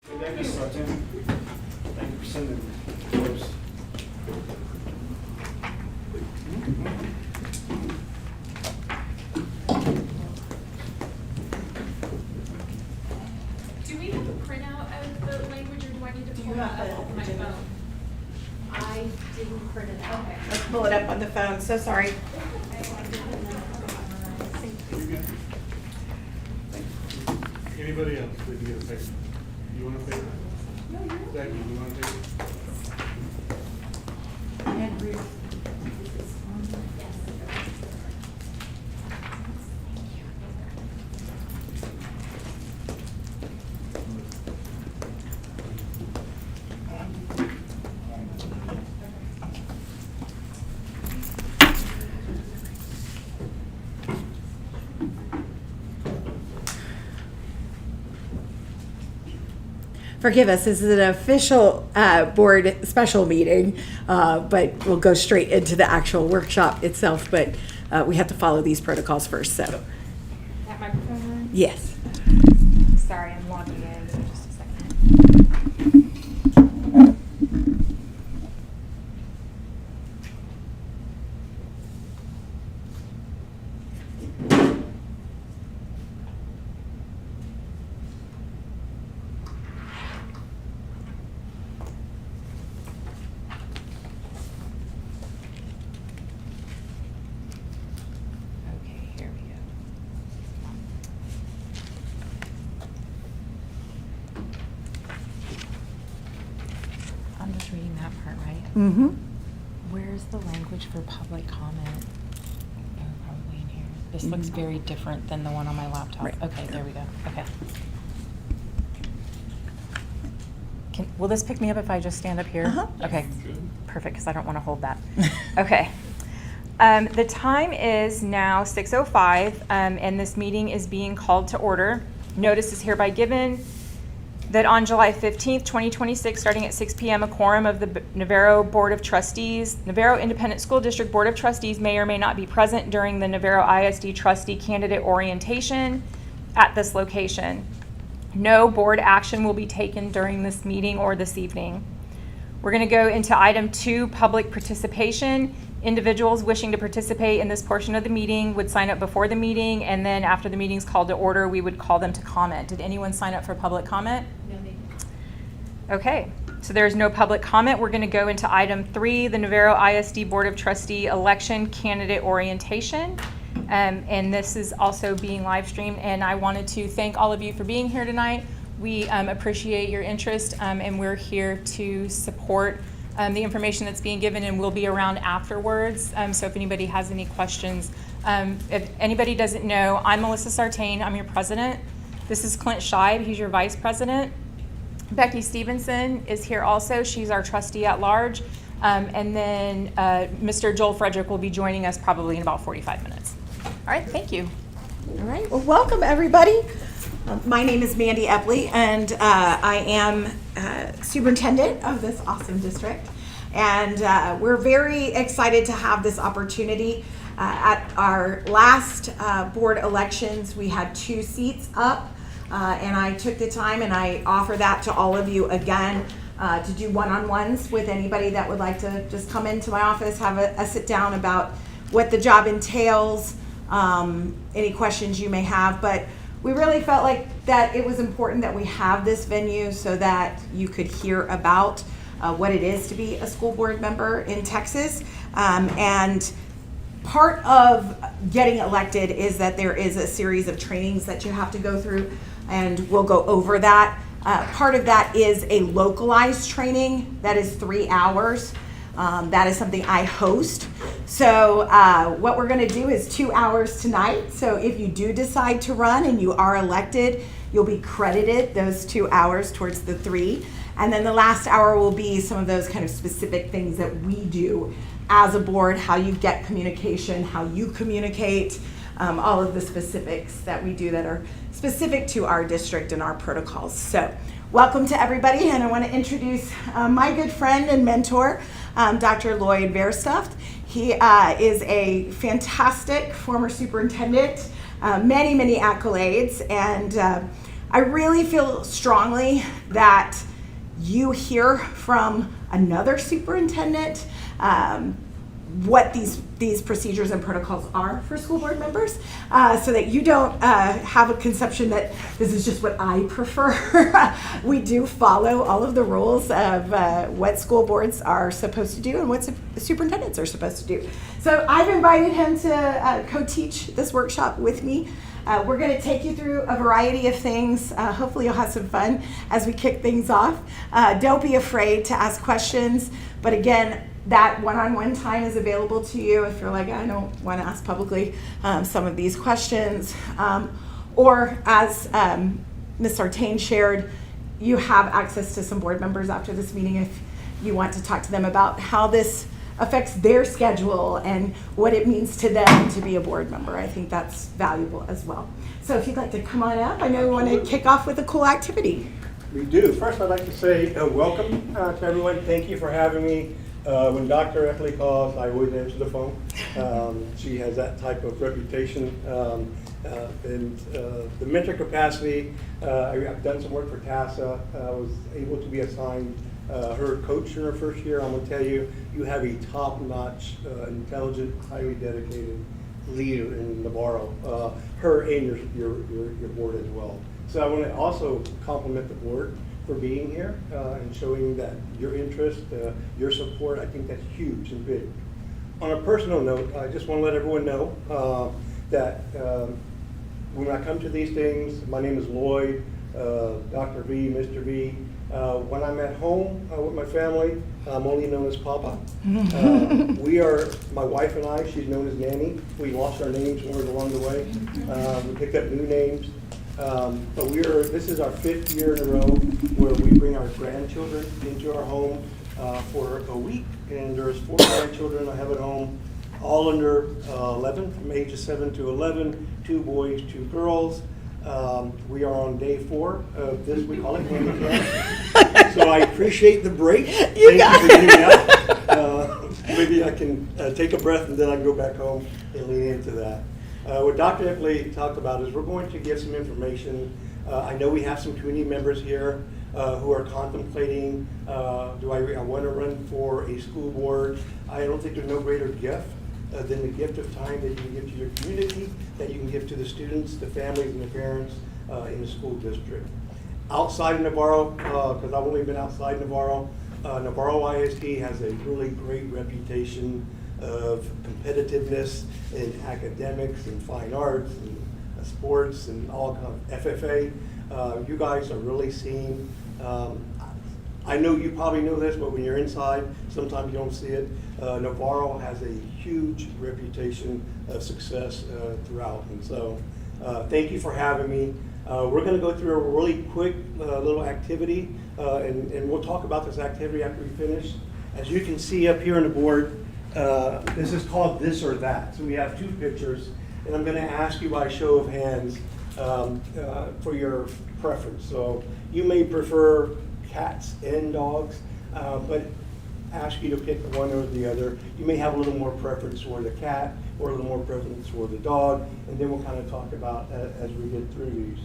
Thank you, Sergeant. Thank you for sending those. Do we have a printout of the language, or do I need to pull it have up the on my agenda? phone? I didn't print it out. Okay. Let's pull it up on the phone, so sorry. Anybody else that you get a paper? You want a paper? No, you're Zach, you want a paper? And Ruth. Forgive us, this is an official board special meeting, but we'll go straight into the actual workshop itself, but we have to follow these protocols first, so. That microphone on? Yes. Sorry, I'm logging in. Give me just a second. Okay, here we go. I'm just reading that part, right? Mm-hmm. Where's the language for public comment? Oh, probably in here. This looks very different than the one on my laptop. Right. Okay, there we go. Okay. Will this pick me up if I just stand up here? Uh-huh. Okay, perfect, because I don't want to hold that. Okay. The time is now 6:05, and this meeting is being called to order. Notice is hereby given that on July 15th, 2026, starting at 6 p.m., a quorum of the Navarro Board of Trustees, Navarro Independent School District Board of Trustees may or may not be present during the Navarro ISD trustee candidate orientation at this location. No board action will be taken during this meeting or this evening. We're going to go into item 2, public participation. Individuals wishing to participate in this portion of the meeting would sign up before the meeting, and then after the meeting's called to order, we would call them to comment. Did anyone sign up for public comment? No, they didn't. Okay, so there's no public comment. We're going to go into item 3, the Navarro ISD Board of Trustee election candidate orientation. And this is also being live streamed, and I wanted to thank all of you for being here tonight. We appreciate your interest, and we're here to support the information that's being given, and we'll be around afterwards. So if anybody has any questions, if anybody doesn't know, I'm Melissa Sartain. I'm your president. This is Clint Scheib. He's your vice president. Becky Stevenson is here also. She's our trustee at large. And then Mr. Joel Frederick will be joining us probably in about 45 minutes. All right, thank you. All right, well, welcome everybody. My name is Mandy Epley, and I am superintendent of this awesome district. And we're very excited to have this opportunity. At our last board elections, we had 2 seats up, and I took the time and I offer that to all of you again to do one-on-ones with anybody that would like to just come into my office, have a sit down about what the job entails, any questions you may have. But we really felt like that it was important that we have this venue so that you could hear about what it is to be a school board member in Texas. And part of getting elected is that there is a series of trainings that you have to go through, and we'll go over that. Part of that is a localized training that is 3 hours. That is something I host. So what we're going to do is 2 hours tonight. So if you do decide to run and you are elected, you'll be credited those 2 hours towards the 3. And then the last hour will be some of those kind of specific things that we do as a board, how you get communication, how you communicate, all of the specifics that we do that are specific to our district and our protocols. So welcome to everybody, and I want to introduce my good friend and mentor, Dr. Lloyd Verstuft. He is a fantastic former superintendent, many accolades, and I really feel strongly that you hear from another superintendent what these procedures and protocols are for school board members, so that you don't have a conception that this is just what I prefer. We do follow all of the rules of what school boards are supposed to do and what superintendents are supposed to do. So I've invited him to co-teach this workshop with me. We're going to take you through a variety of things. Hopefully you'll have some fun as we kick things off. Don't be afraid to ask questions, but again, that one-on-one time is available to you if you're like, I don't want to ask publicly some of these questions. Or as Ms. Sartain shared, you have access to some board members after this meeting if you want to talk to them about how this affects their schedule and what it means to them to be a board member. I think that's valuable as well. So if you'd like to come on up, I know we want to kick off with a cool activity. We do. First, I'd like to say welcome to everyone. Thank you for having me. When Dr. Eckley calls, I always answer the phone. She has that type of reputation. In the mentor capacity, I've done some work for TASA. I was able to be assigned her coach in her first year. I'm going to tell you, you have a top-notch, intelligent, highly dedicated leader in Navarro. Her and your board as well. So I want to also compliment the board for being here and showing that your interest, your support. I think that's huge and big. On a personal note, I just want to let everyone know that when I come to these things, my name is Lloyd, Dr. V, Mr. V. When I'm at home with my family, I'm only known as Papa. We are, my wife and I, she's known as Nanny. We lost our names somewhere along the way. We picked up new names. But this is our 5th year in a row where we bring our grandchildren into our home for a week. And there's 4 grandchildren I have at home, all under 11, from ages 7 to 11, 2 boys, 2 girls. We are on day 4 of this, we call it Meetingand. So I appreciate the break. Thank you for getting out. Maybe I can take a breath and then I can go back home and lean into that. What Dr. Eckley talked about is we're going to give some information. I know we have some community members here who are contemplating, do I want to run for a school board? I don't think there's no greater gift than the gift of time that you can give to your community, that you can give to the students, the families, and the parents in the school district. Outside of Navarro, because I've only been outside Navarro, Navarro ISD has a really great reputation of competitiveness in academics and fine arts and sports and all kinds of FFA. You guys are really seen. I know you probably know this, but when you're inside, sometimes you don't see it. Navarro has a huge reputation of success throughout. And so thank you for having me. We're going to go through a really quick little activity, and we'll talk about this activity after we finish. As you can see up here on the board, this is called This or That. So we have 2 pictures, and I'm going to ask you by show of hands for your preference. So you may prefer cats and dogs, but ask you to pick one or the other. You may have a little more preference for the cat or a little more preference for the dog, and then we'll kind of talk about as we get through these.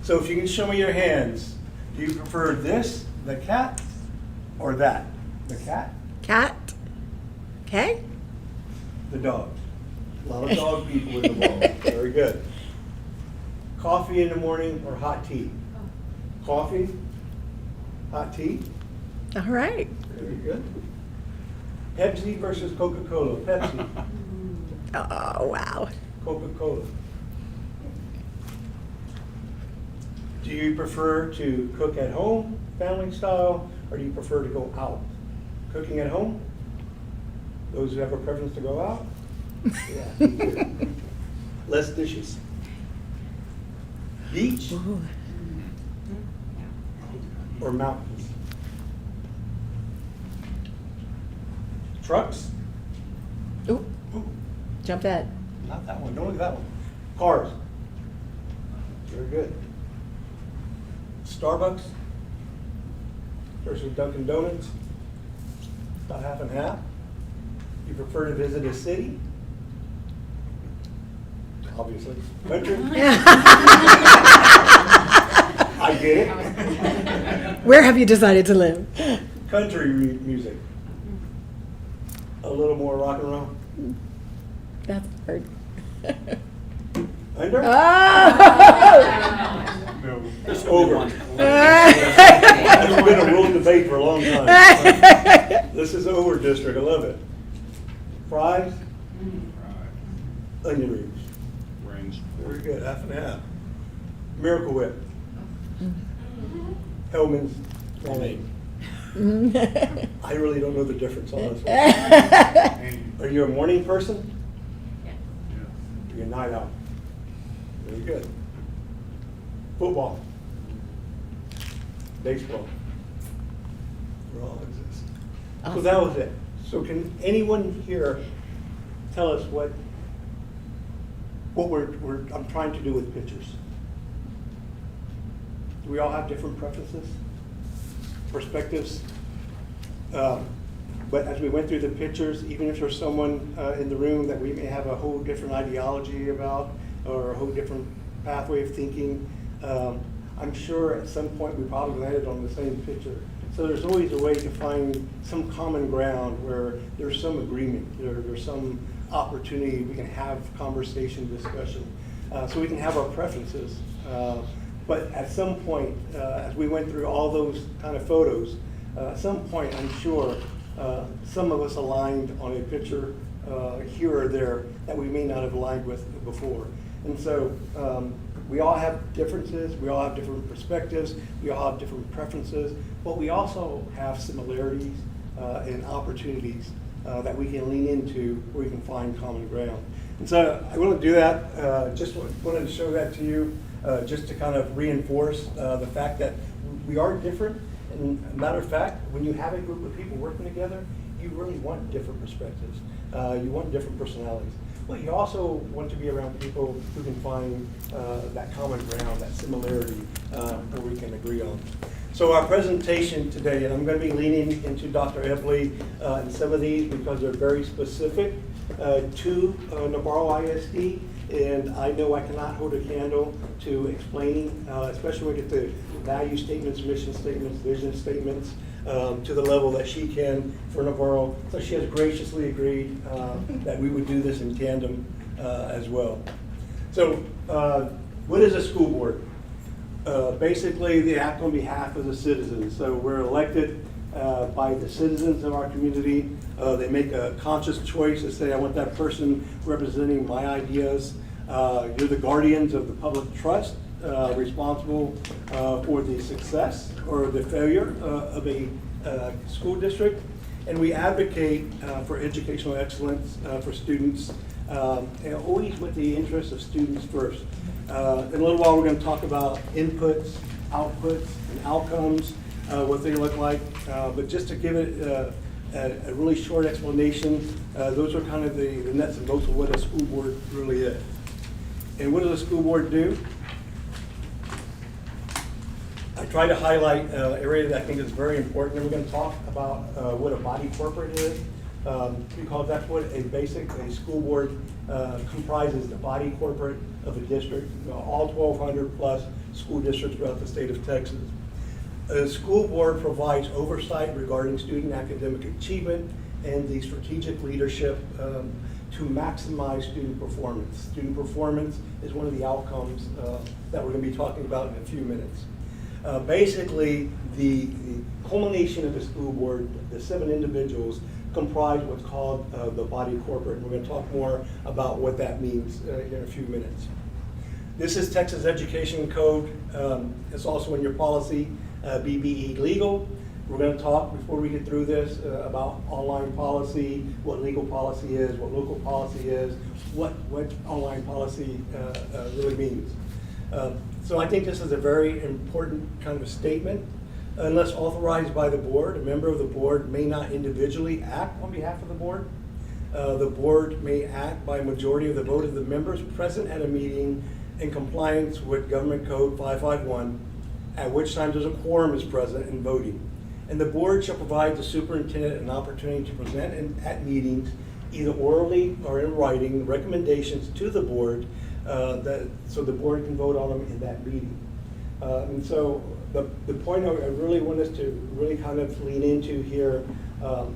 So if you can show me your hands, do you prefer this, the cat, or that? The cat? Cat. Okay. The dog. A lot of dog people in the world. Very good. Coffee in the morning or hot tea? Coffee? Hot tea? All right. Very good. Pepsi versus Coca-Cola? Pepsi. Oh, wow. Coca-Cola. Do you prefer to cook at home, family style, or do you prefer to go out? Cooking at home? Those who have a preference to go out? Yeah, me too. Less dishes. Beach or mountains? Trucks? Ooh, jump that. Not that one. Don't look at that one. Cars. Very good. Starbucks versus Dunkin' Donuts. About half and half. You prefer to visit a city? Obviously. Country? I get it. Where have you decided to live? Country music. A little more rock and roll. That's hard. Under? Oh! No. It's over. It's been a real debate for a long time. This is over, district. I love it. Fries? Onion rings. Rings. Very good. Half and half. Miracle Whip. Hellman's lemonade. I really don't know the difference on this one. Are you a morning person? Yeah. Are you a night owl? Very good. Football. Baseball. They all exist. So that was it. So can anyone here tell us what I'm trying to do with pictures? Do we all have different preferences, perspectives? But as we went through the pictures, even if there's someone in the room that we may have a whole different ideology about or a whole different pathway of thinking, I'm sure at some point we probably landed on the same picture. So there's always a way to find some common ground where there's some agreement, there's some opportunity, we can have conversation, discussion, so we can have our preferences. But at some point, as we went through all those kind of photos, at some point, I'm sure some of us aligned on a picture here or there that we may not have aligned with before. And so we all have differences, we all have different perspectives, we all have different preferences, but we also have similarities and opportunities that we can lean into where we can find common ground. And so I want to do that, just wanted to show that to you, just to kind of reinforce the fact that we are different. And a matter of fact, when you have a group of people working together, you really want different perspectives. You want different personalities. But you also want to be around people who can find that common ground, that similarity where we can agree on. So our presentation today, and I'm going to be leaning into Dr. Epley and some of these because they're very specific to Navarro ISD, and I know I cannot hold a candle to explaining, especially when we get to value statements, mission statements, vision statements, to the level that she can for Navarro. So she has graciously agreed that we would do this in tandem as well. So what is a school board? Basically, they act on behalf of the citizens. So we're elected by the citizens of our community. They make a conscious choice to say, I want that person representing my ideas. You're the guardians of the public trust, responsible for the success or the failure of a school district. And we advocate for educational excellence for students, and always with the interests of students first. In a little while, we're going to talk about inputs, outputs, and outcomes, what they look like. But just to give it a really short explanation, those are kind of the nuts and bolts of what a school board really is. And what does a school board do? I try to highlight an area that I think is very important. And we're going to talk about what a body corporate is, because that's what a school board comprises, the body corporate of a district, all 1,200 plus school districts throughout the state of Texas. A school board provides oversight regarding student academic achievement and the strategic leadership to maximize student performance. Student performance is one of the outcomes that we're going to be talking about in a few minutes. Basically, the culmination of the school board, the 7 individuals, comprise what's called the body corporate. And we're going to talk more about what that means in a few minutes. This is Texas Education Code. It's also in your policy, BBE Legal. We're going to talk, before we get through this, about online policy, what legal policy is, what local policy is, what online policy really means. So I think this is a very important kind of statement. Unless authorized by the board, a member of the board may not individually act on behalf of the board. The board may act by a majority of the vote of the members present at a meeting in compliance with Government Code 551, at which time there's a quorum is present and voting. And the board shall provide the superintendent an opportunity to present at meetings, either orally or in writing, recommendations to the board so the board can vote on them in that meeting. And so the point I really want us to really kind of lean into here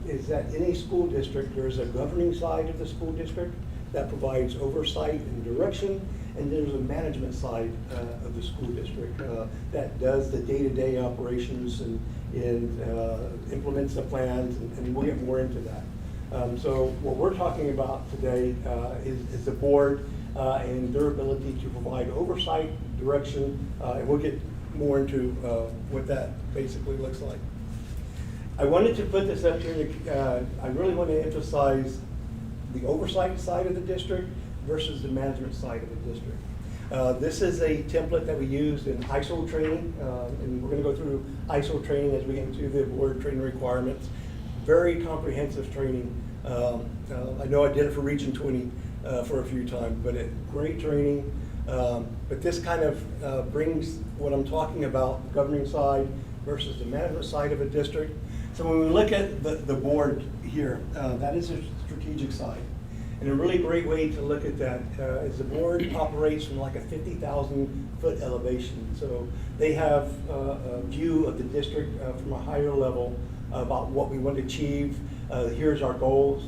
is that in a school district, there's a governing side of the school district that provides oversight and direction, and there's a management side of the school district that does the day-to-day operations and implements the plans, and we'll get more into that. So what we're talking about today is the board and their ability to provide oversight, direction, and we'll get more into what that basically looks like. I wanted to put this up here. I really want to emphasize the oversight side of the district versus the management side of the district. This is a template that we used in ISO training, and we're going to go through ISO training as we get into the board training requirements. Very comprehensive training. I know I did it for Region 20 for a few times, but great training. But this kind of brings what I'm talking about, the governing side versus the management side of a district. So when we look at the board here, that is a strategic side. And a really great way to look at that is the board operates from like a 50,000 foot elevation. So they have a view of the district from a higher level about what we want to achieve. Here's our goals.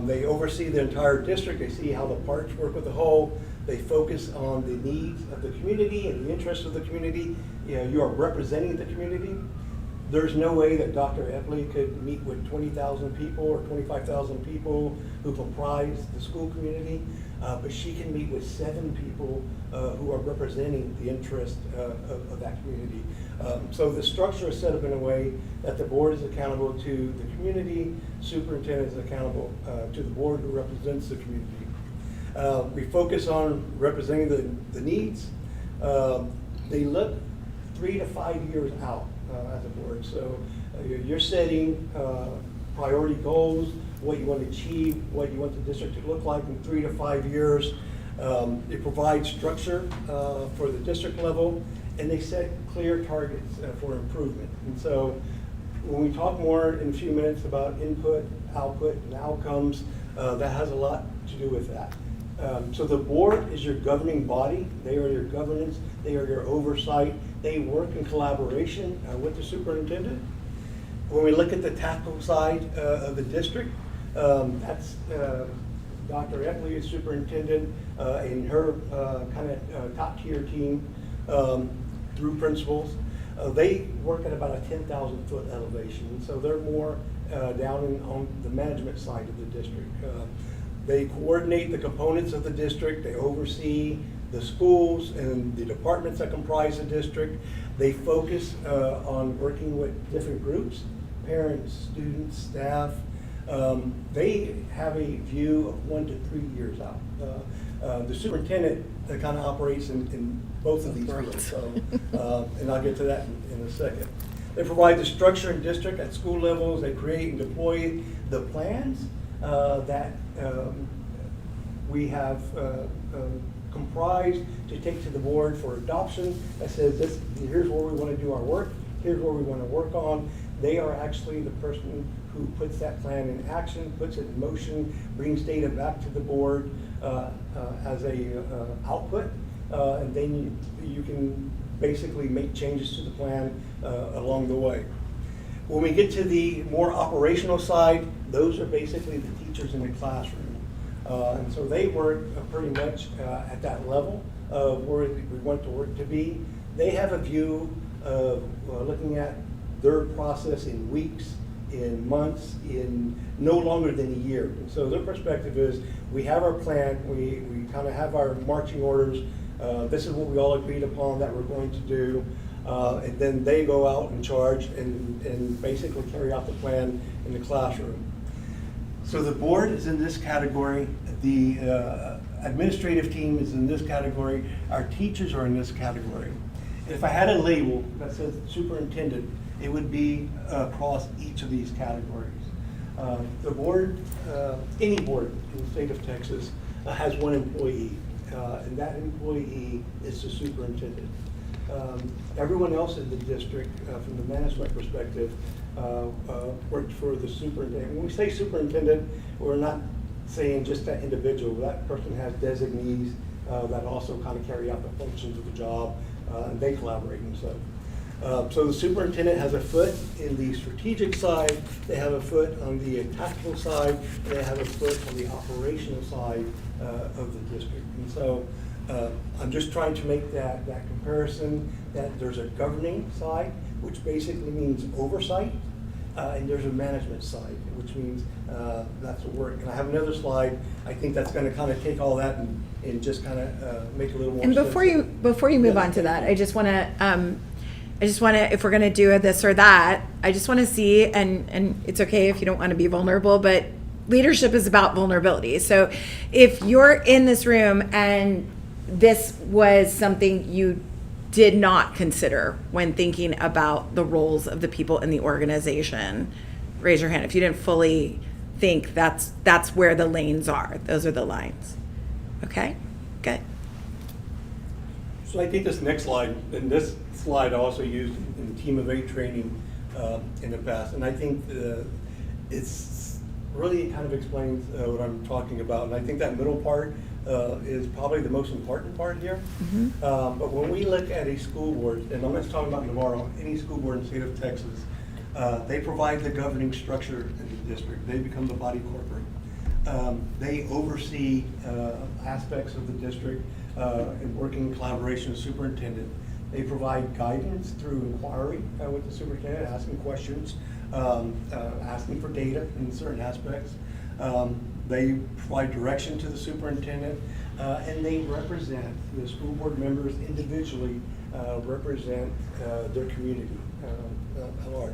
They oversee the entire district. They see how the parts work with the whole. They focus on the needs of the community and the interests of the community. You are representing the community. There's no way that Dr. Epley could meet with 20,000 people or 25,000 people who comprise the school community, but she can meet with 7 people who are representing the interest of that community. So the structure is set up in a way that the board is accountable to the community, superintendent is accountable to the board who represents the community. We focus on representing the needs. They look 3 to 5 years out. As a board. So you're setting priority goals, what you want to achieve, what you want the district to look like in 3 to 5 years. It provides structure for the district level, and they set clear targets for improvement. And so when we talk more in a few minutes about input, output, and outcomes, that has a lot to do with that. So the board is your governing body. They are your governance. They are your oversight. They work in collaboration with the superintendent. When we look at the tactical side of the district, that's Dr. Epley is superintendent and her kind of top tier team through principals. They work at about a 10,000 foot elevation. So they're more down on the management side of the district. They coordinate the components of the district. They oversee the schools and the departments that comprise the district. They focus on working with different groups, parents, students, staff. They have a view of 1 to 3 years out. The superintendent kind of operates in both of these groups, so, and I'll get to that in a second. They provide the structure and district at school levels. They create and deploy the plans that we have comprised to take to the board for adoption that says here's where we want to do our work, here's where we want to work on. They are actually the person who puts that plan in action, puts it in motion, brings data back to the board as a output, and then you can basically make changes to the plan along the way. When we get to the more operational side, those are basically the teachers in the classroom. And so they work pretty much at that level of where we want the work to be. They have a view of looking at their process in weeks, in months, in no longer than a year. And so their perspective is we have our plan, we kind of have our marching orders, this is what we all agreed upon that we're going to do, and then they go out and charge and basically carry out the plan in the classroom. So the board is in this category, the administrative team is in this category, our teachers are in this category. If I had a label that says superintendent, it would be across each of these categories. The board, any board in the state of Texas has one employee, and that employee is the superintendent. Everyone else in the district, from the management perspective, works for the superintendent. When we say superintendent, we're not saying just that individual. That person has designees that also kind of carry out the functions of the job and they collaborate and so. So the superintendent has a foot in the strategic side, they have a foot on the tactical side, and they have a foot on the operational side of the district. And so I'm just trying to make that comparison, that there's a governing side, which basically means oversight, and there's a management side, which means that's the work. And I have another slide, I think that's going to kind of take all that and just kind of make a little more And sense. before you move on to that, I just want to, if we're going to do this or that, I just want to see, and it's okay if you don't want to be vulnerable, but leadership is about vulnerability. So if you're in this room and this was something you did not consider when thinking about the roles of the people in the organization, raise your hand. If you didn't fully think that's where the lanes are, those are the lines. Okay, good. So I think this next slide, and this slide I also used in the Team of 8 training in the past, and I think it's really kind of explains what I'm talking about. And I think that middle part is probably the most important part here. Mm-hmm. But when we look at a school board, and I'm just talking about Navarro, any school board in the state of Texas, they provide the governing structure in the district. They become the body corporate. They oversee aspects of the district in working in collaboration with the superintendent. They provide guidance through inquiry with the superintendent, asking questions, asking for data in certain aspects. They provide direction to the superintendent, and they represent, the school board members individually represent their community at large.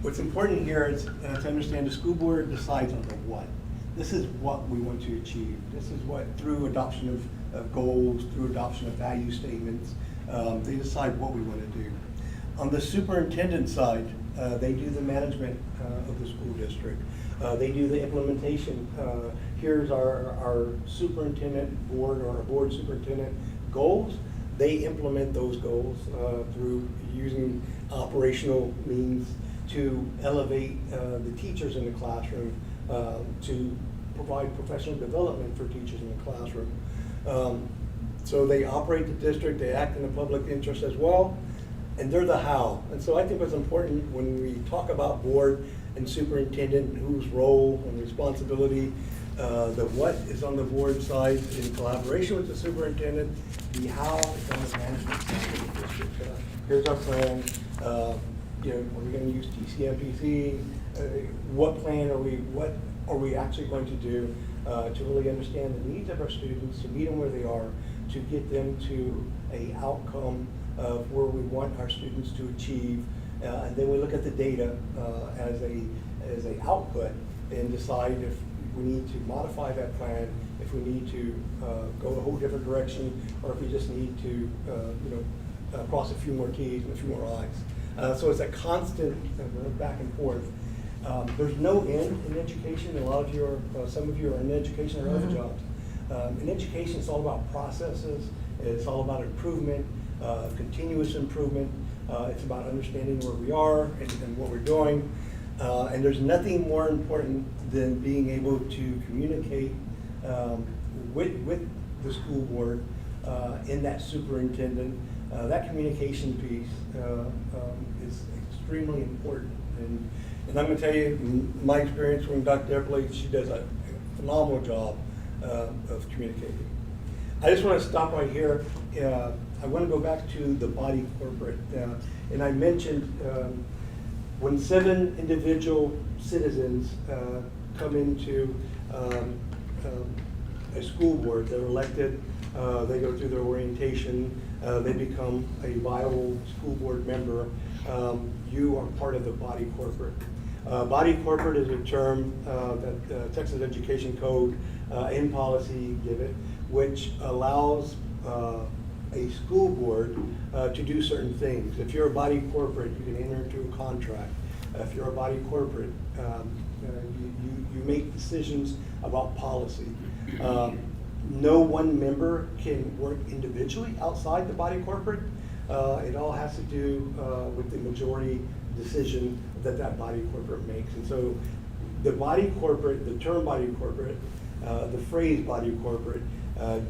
What's important here is to understand the school board decides on the what. This is what we want to achieve. This is what, through adoption of goals, through adoption of value statements, they decide what we want to do. On the superintendent side, they do the management of the school district. They do the implementation. Here's our superintendent board, or our board superintendent goals. They implement those goals through using operational means to elevate the teachers in the classroom, to provide professional development for teachers in the classroom. So they operate the district, they act in the public interest as well, and they're the how. And so I think what's important when we talk about board and superintendent, whose role and responsibility, the what is on the board side in collaboration with the superintendent, the how is on the management side of the district. Here's our plan. Are we going to use TCMPC? What are we actually going to do to really understand the needs of our students, to meet them where they are, to get them to a outcome of where we want our students to achieve, and then we look at the data as a output and decide if we need to modify that plan, if we need to go a whole different direction, or if we just need to cross a few more T's and a few more I's. So it's a constant back and forth. There's no end in education. Some of you are in education or other jobs. In education, it's all about processes. It's all about improvement, continuous improvement. It's about understanding where we are and what we're doing. And there's nothing more important than being able to communicate with the school board and that superintendent. That communication piece is extremely important. And I'm going to tell you, my experience with Dr. Eppley, she does a phenomenal job of communicating. I just want to stop right here. I want to go back to the body corporate. And I mentioned when 7 individual citizens come into a school board, they're elected, they go through their orientation, they become a viable school board member, you are part of the body corporate. Body corporate is a term that Texas Education Code and policy give it, which allows a school board to do certain things. If you're a body corporate, you can enter into a contract. If you're a body corporate, you make decisions about policy. No one member can work individually outside the body corporate. It all has to do with the majority decision that body corporate makes. And so the body corporate, the term body corporate, the phrase body corporate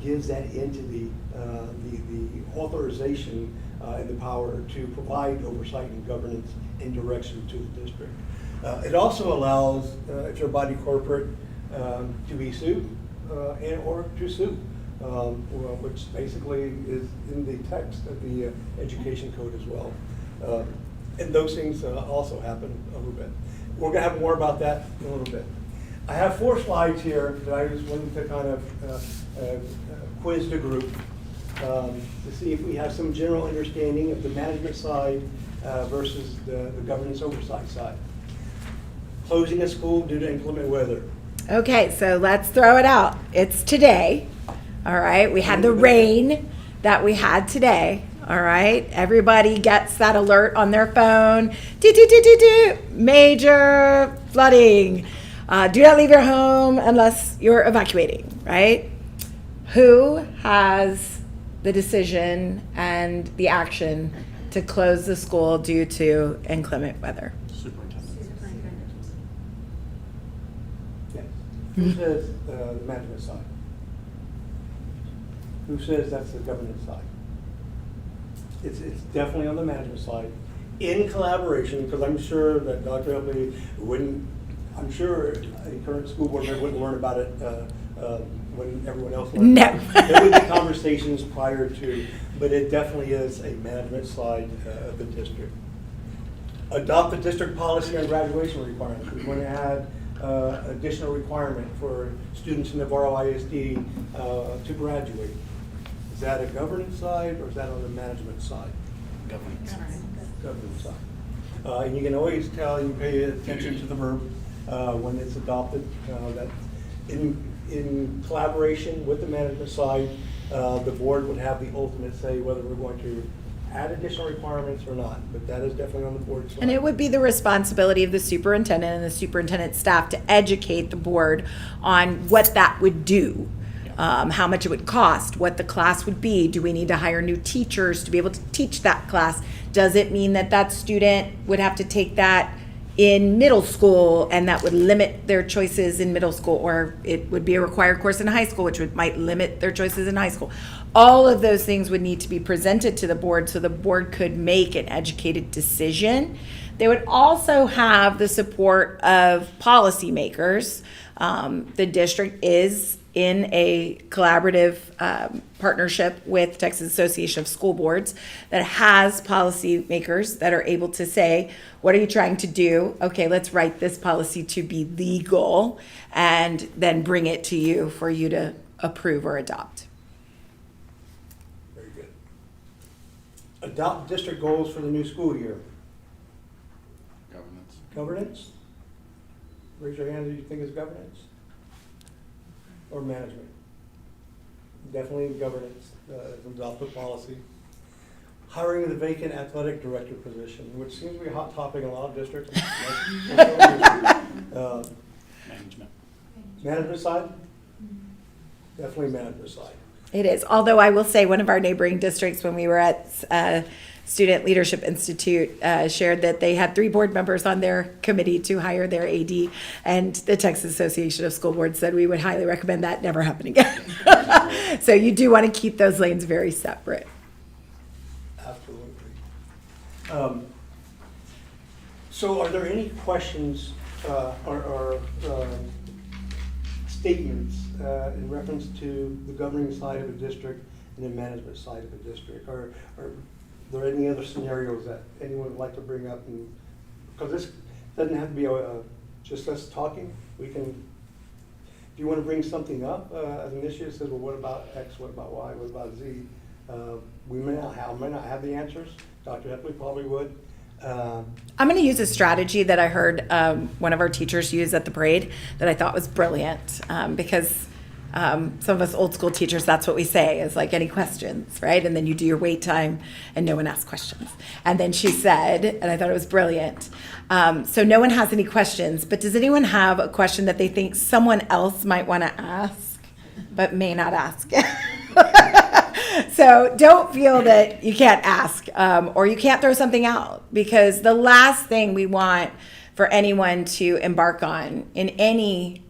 gives that entity the authorization and the power to provide oversight and governance and direction to the district. It also allows, if you're a body corporate, to be sued and or to sue, which basically is in the text of the education code as well. And those things also happen a little bit. We're going to have more about that in a little bit. I have 4 slides here that I just wanted to kind of quiz the group to see if we have some general understanding of the management side versus the governance oversight side. Closing a school due to inclement weather. Okay, so let's throw it out. It's today. All right, we had the rain that we had today. All right, everybody gets that alert on their phone. Major flooding. Do not leave your home unless you're evacuating, right? Who has the decision and the action to close the school due to inclement weather? Yes. Who says the management side? Who says that's the governance side? It's definitely on the management side, in collaboration, because I'm sure that Dr. Epley wouldn't, I'm sure a current school board member wouldn't learn about it when everyone else learned. No. There would be conversations prior to, but it definitely is a management side of the district. Adopt the district policy on graduation requirements. We're going to add additional requirement for students in Navarro ISD to graduate. Is that a governance side or is that on the management side? Governance. Governance side. And you can always tell, you pay attention to the verb when it's adopted, that in collaboration with the management side, the board would have the ultimate say whether we're going to add additional requirements or not, but that is definitely on the board's side. And it would be the responsibility of the superintendent and the superintendent staff to educate the board on what that would do. How much it would cost, what the class would be. Do we need to hire new teachers to be able to teach that class? Does it mean that that student would have to take that in middle school and that would limit their choices in middle school, or it would be a required course in high school, which might limit their choices in high school? All of those things would need to be presented to the board so the board could make an educated decision. They would also have the support of policymakers. The district is in a collaborative partnership with Texas Association of School Boards that has policymakers that are able to say, what are you trying to do? Okay, let's write this policy to be legal and then bring it to you for you to approve or adopt. Very good. Adopt district goals for the new school year. Governance. Governance? Raise your hand if you think it's governance. Or management. Definitely governance, adopt the policy. Hiring the vacant athletic director position, which seems to be a hot topic in a lot of districts. Management. Management side? Definitely management side. It is, although I will say one of our neighboring districts, when we were at Student Leadership Institute, shared that they had 3 board members on their committee to hire their AD, and the Texas Association of School Boards said we would highly recommend that never happen again. So you do want to keep those lanes very separate. Absolutely. So are there any questions or statements in reference to the governing side of a district and the management side of a district? Or are there any other scenarios that anyone would like to bring up? And because this doesn't have to be just us talking. We can, if you want to bring something up as an issue, it says, well, what about X, what about Y, what about Z? We may not have the answers. Dr. Epley probably would. I'm going to use a strategy that I heard one of our teachers use at the parade that I thought was brilliant, because some of us old school teachers, that's what we say, is like, any questions, right? And then you do your wait time and no one asks questions. And then she said, and I thought it was brilliant, so no one has any questions, but does anyone have a question that they think someone else might want to ask but may not ask? So don't feel that you can't ask or you can't throw something out, because the last thing we want for anyone to embark on in any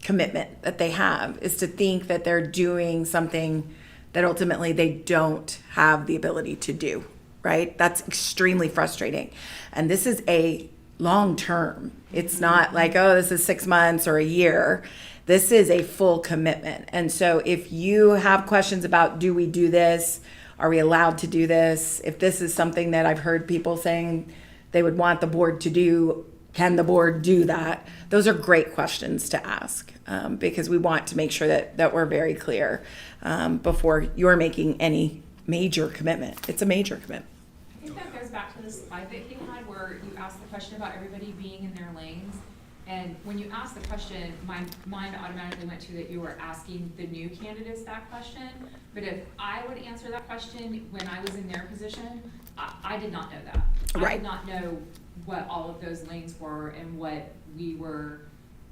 commitment that they have is to think that they're doing something that ultimately they don't have the ability to do, right? That's extremely frustrating. And this is a long term. It's not like, oh, this is 6 months or a year. This is a full commitment. And so if you have questions about, do we do this? Are we allowed to do this? If this is something that I've heard people saying they would want the board to do, can the board do that? Those are great questions to ask because we want to make sure that we're very clear before you're making any major commitment. It's a major commitment. I think that goes back to the slide that you had where you asked the question about everybody being in their lanes. And when you asked the question, my mind automatically went to that you were asking the new candidates that question. But if I would answer that question when I was in their position, I did not know that. Right. I did not know what all of those lanes were and what we were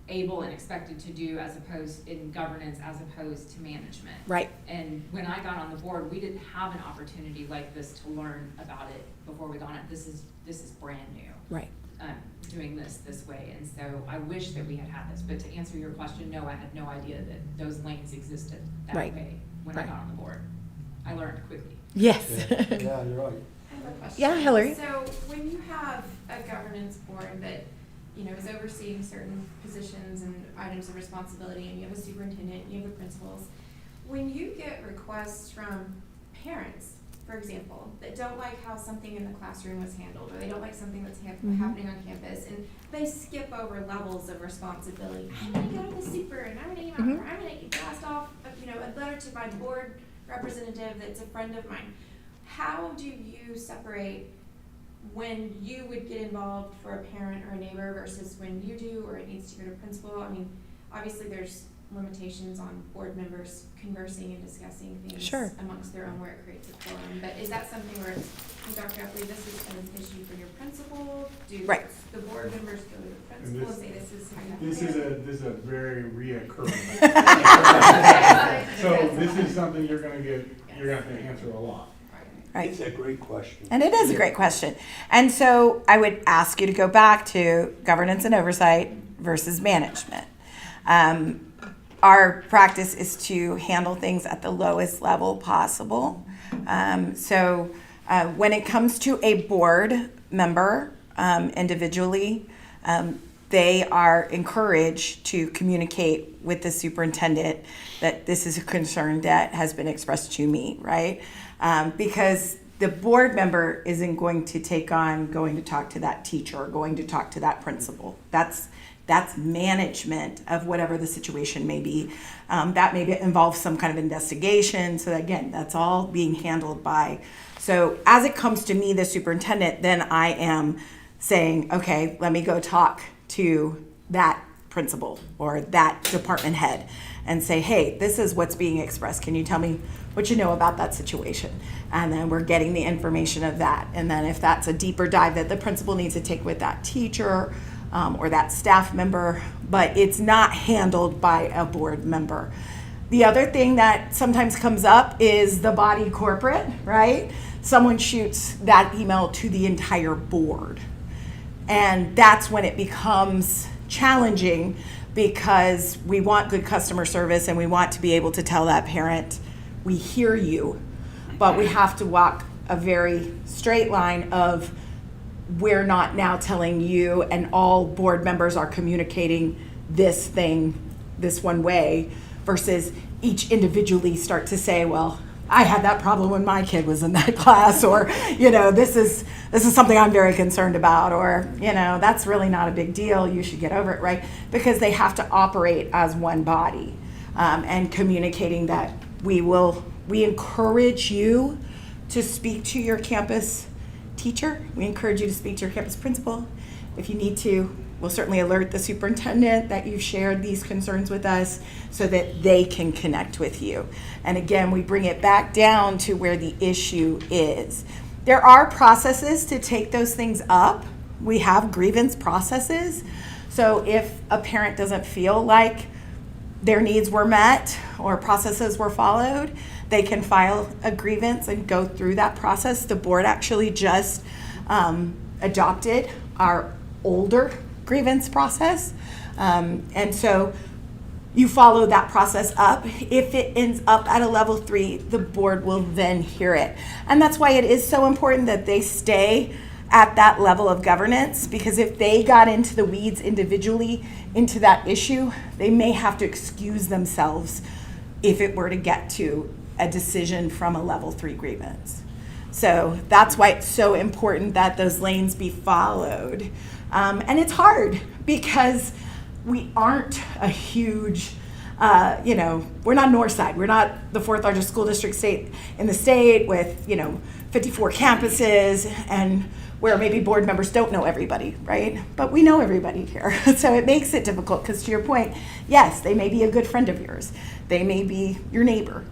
able and expected to do as opposed in governance as opposed to management. Right. And when I got on the board, we didn't have an opportunity like this to learn about it before we got on it. This is brand new. Right. Doing this way, and so I wish that we had this. But to answer your question, no, I had no idea that those lanes existed that Right. way when Right. I got on the board. I learned quickly. Yes. Yeah, you're right. I have a question. Yeah, Hillary. So when you have a governance board that, is overseeing certain positions and items of responsibility, and you have a superintendent, and you have the principals, when you get requests from parents, for example, that don't like how something in the classroom was handled, or they don't like something that's happening on campus, and they skip over levels of responsibility. I'm gonna go to the super, and I'm gonna email her, I'm gonna blast off, a letter to my board representative that's a friend of mine. How do you separate when you would get involved for a parent or a neighbor versus when you do, or it needs to go to principal? I mean, obviously there's limitations on board members conversing and discussing things Sure. amongst their own where it creates a forum. But is that something where, Dr. Epley, this is an issue for your principal? Do Right. the board members go to the principal and say this is? This is a very reoccurring. So this is something you're gonna have to answer a lot. Right. It's a great question. And it is a great question. And so I would ask you to go back to governance and oversight versus management. Our practice is to handle things at the lowest level possible. So when it comes to a board member individually, they are encouraged to communicate with the superintendent that this is a concern that has been expressed to me, right? Because the board member isn't going to take on going to talk to that teacher or going to talk to that principal. That's management of whatever the situation may be. That may involve some kind of investigation. So again, that's all being handled by. So as it comes to me, the superintendent, then I am saying, okay, let me go talk to that principal or that department head and say, hey, this is what's being expressed. Can you tell me what you know about that situation? And then we're getting the information of that. And then if that's a deeper dive that the principal needs to take with that teacher or that staff member, but it's not handled by a board member. The other thing that sometimes comes up is the body corporate, right? Someone shoots that email to the entire board. And that's when it becomes challenging because we want good customer service and we want to be able to tell that parent, we hear you, but we have to walk a very straight line of we're not now telling you and all board members are communicating this thing this one way versus each individually start to say, well, I had that problem when my kid was in that class, or, this is something I'm very concerned about, or, that's really not a big deal. You should get over it, right? Because they have to operate as one body and communicating that we encourage you to speak to your campus teacher. We encourage you to speak to your campus principal. If you need to, we'll certainly alert the superintendent that you've shared these concerns with us so that they can connect with you. And again, we bring it back down to where the issue is. There are processes to take those things up. We have grievance processes. So if a parent doesn't feel like their needs were met or processes were followed, they can file a grievance and go through that process. The board actually just adopted our older grievance process. And so you follow that process up. If it ends up at a level 3, the board will then hear it. And that's why it is so important that they stay at that level of governance, because if they got into the weeds individually into that issue, they may have to excuse themselves if it were to get to a decision from a level 3 grievance. So that's why it's so important that those lanes be followed. And it's hard because we aren't a huge, we're not Northside. We're not the 4th largest school district in the state with, 54 campuses, and where maybe board members don't know everybody, right? But we know everybody here. So it makes it difficult because, to your point, yes, they may be a good friend of yours. They may be your neighbor,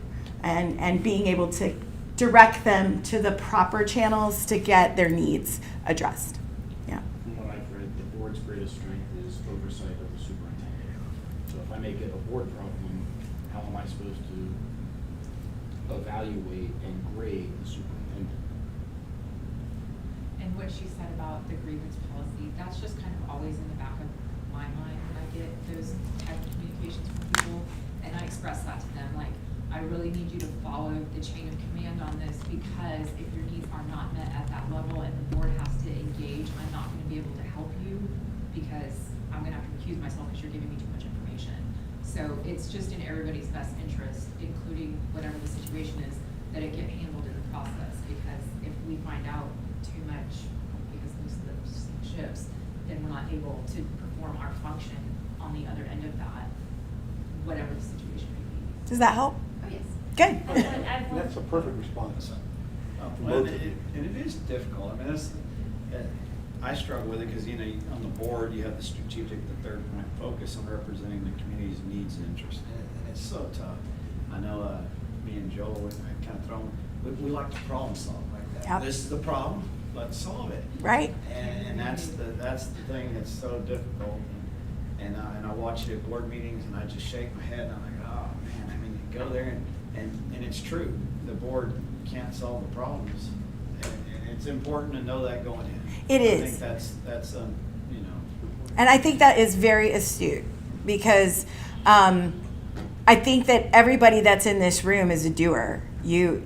and being able to direct them to the proper channels to get their needs addressed. Yeah. From what I've read, the board's greatest strength is oversight of the superintendent. So if I make it a board problem, how am I supposed to evaluate and grade the superintendent? And what she said about the grievance policy, that's just kind of always in the back of my mind when I get those type of communications from people. And I express that to them, like, I really need you to follow the chain of command on this, because if your needs are not met at that level and the board has to engage, I'm not gonna be able to help you, because I'm gonna have to recuse myself because you're giving me too much information. So it's just in everybody's best interest, including whatever the situation is, that it get handled in the process, because if we find out too much, because most of the ships, then we're not able to perform our function on the other end of that, whatever the situation may be. Does that help? Oh, yes. Good. That's a perfect response. Well, and it is difficult. I mean, I struggle with it because, on the board, you have the strategic, the third point focus on representing the community's needs and interests. And it's so tough. I know me and Joel, I kind of thrown, we like to problem solve like that. Yep. This is the problem, let's solve it. Right. And that's the thing that's so difficult. And I watch the board meetings and I just shake my head and I'm like, oh man, I mean, you go there and it's true. The board can't solve the problems. And it's important to know that going in. It is. I think that's And I think that is very astute, because I think that everybody that's in this room is a doer. You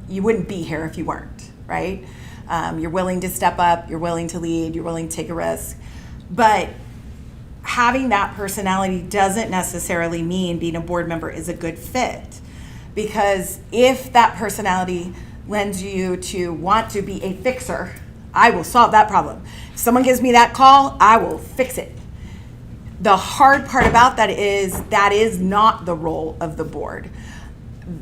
wouldn't be here if you weren't, right? You're willing to step up, you're willing to lead, you're willing to take a risk. But having that personality doesn't necessarily mean being a board member is a good fit. Because if that personality lends you to want to be a fixer, I will solve that problem. If someone gives me that call, I will fix it. The hard part about that is not the role of the board.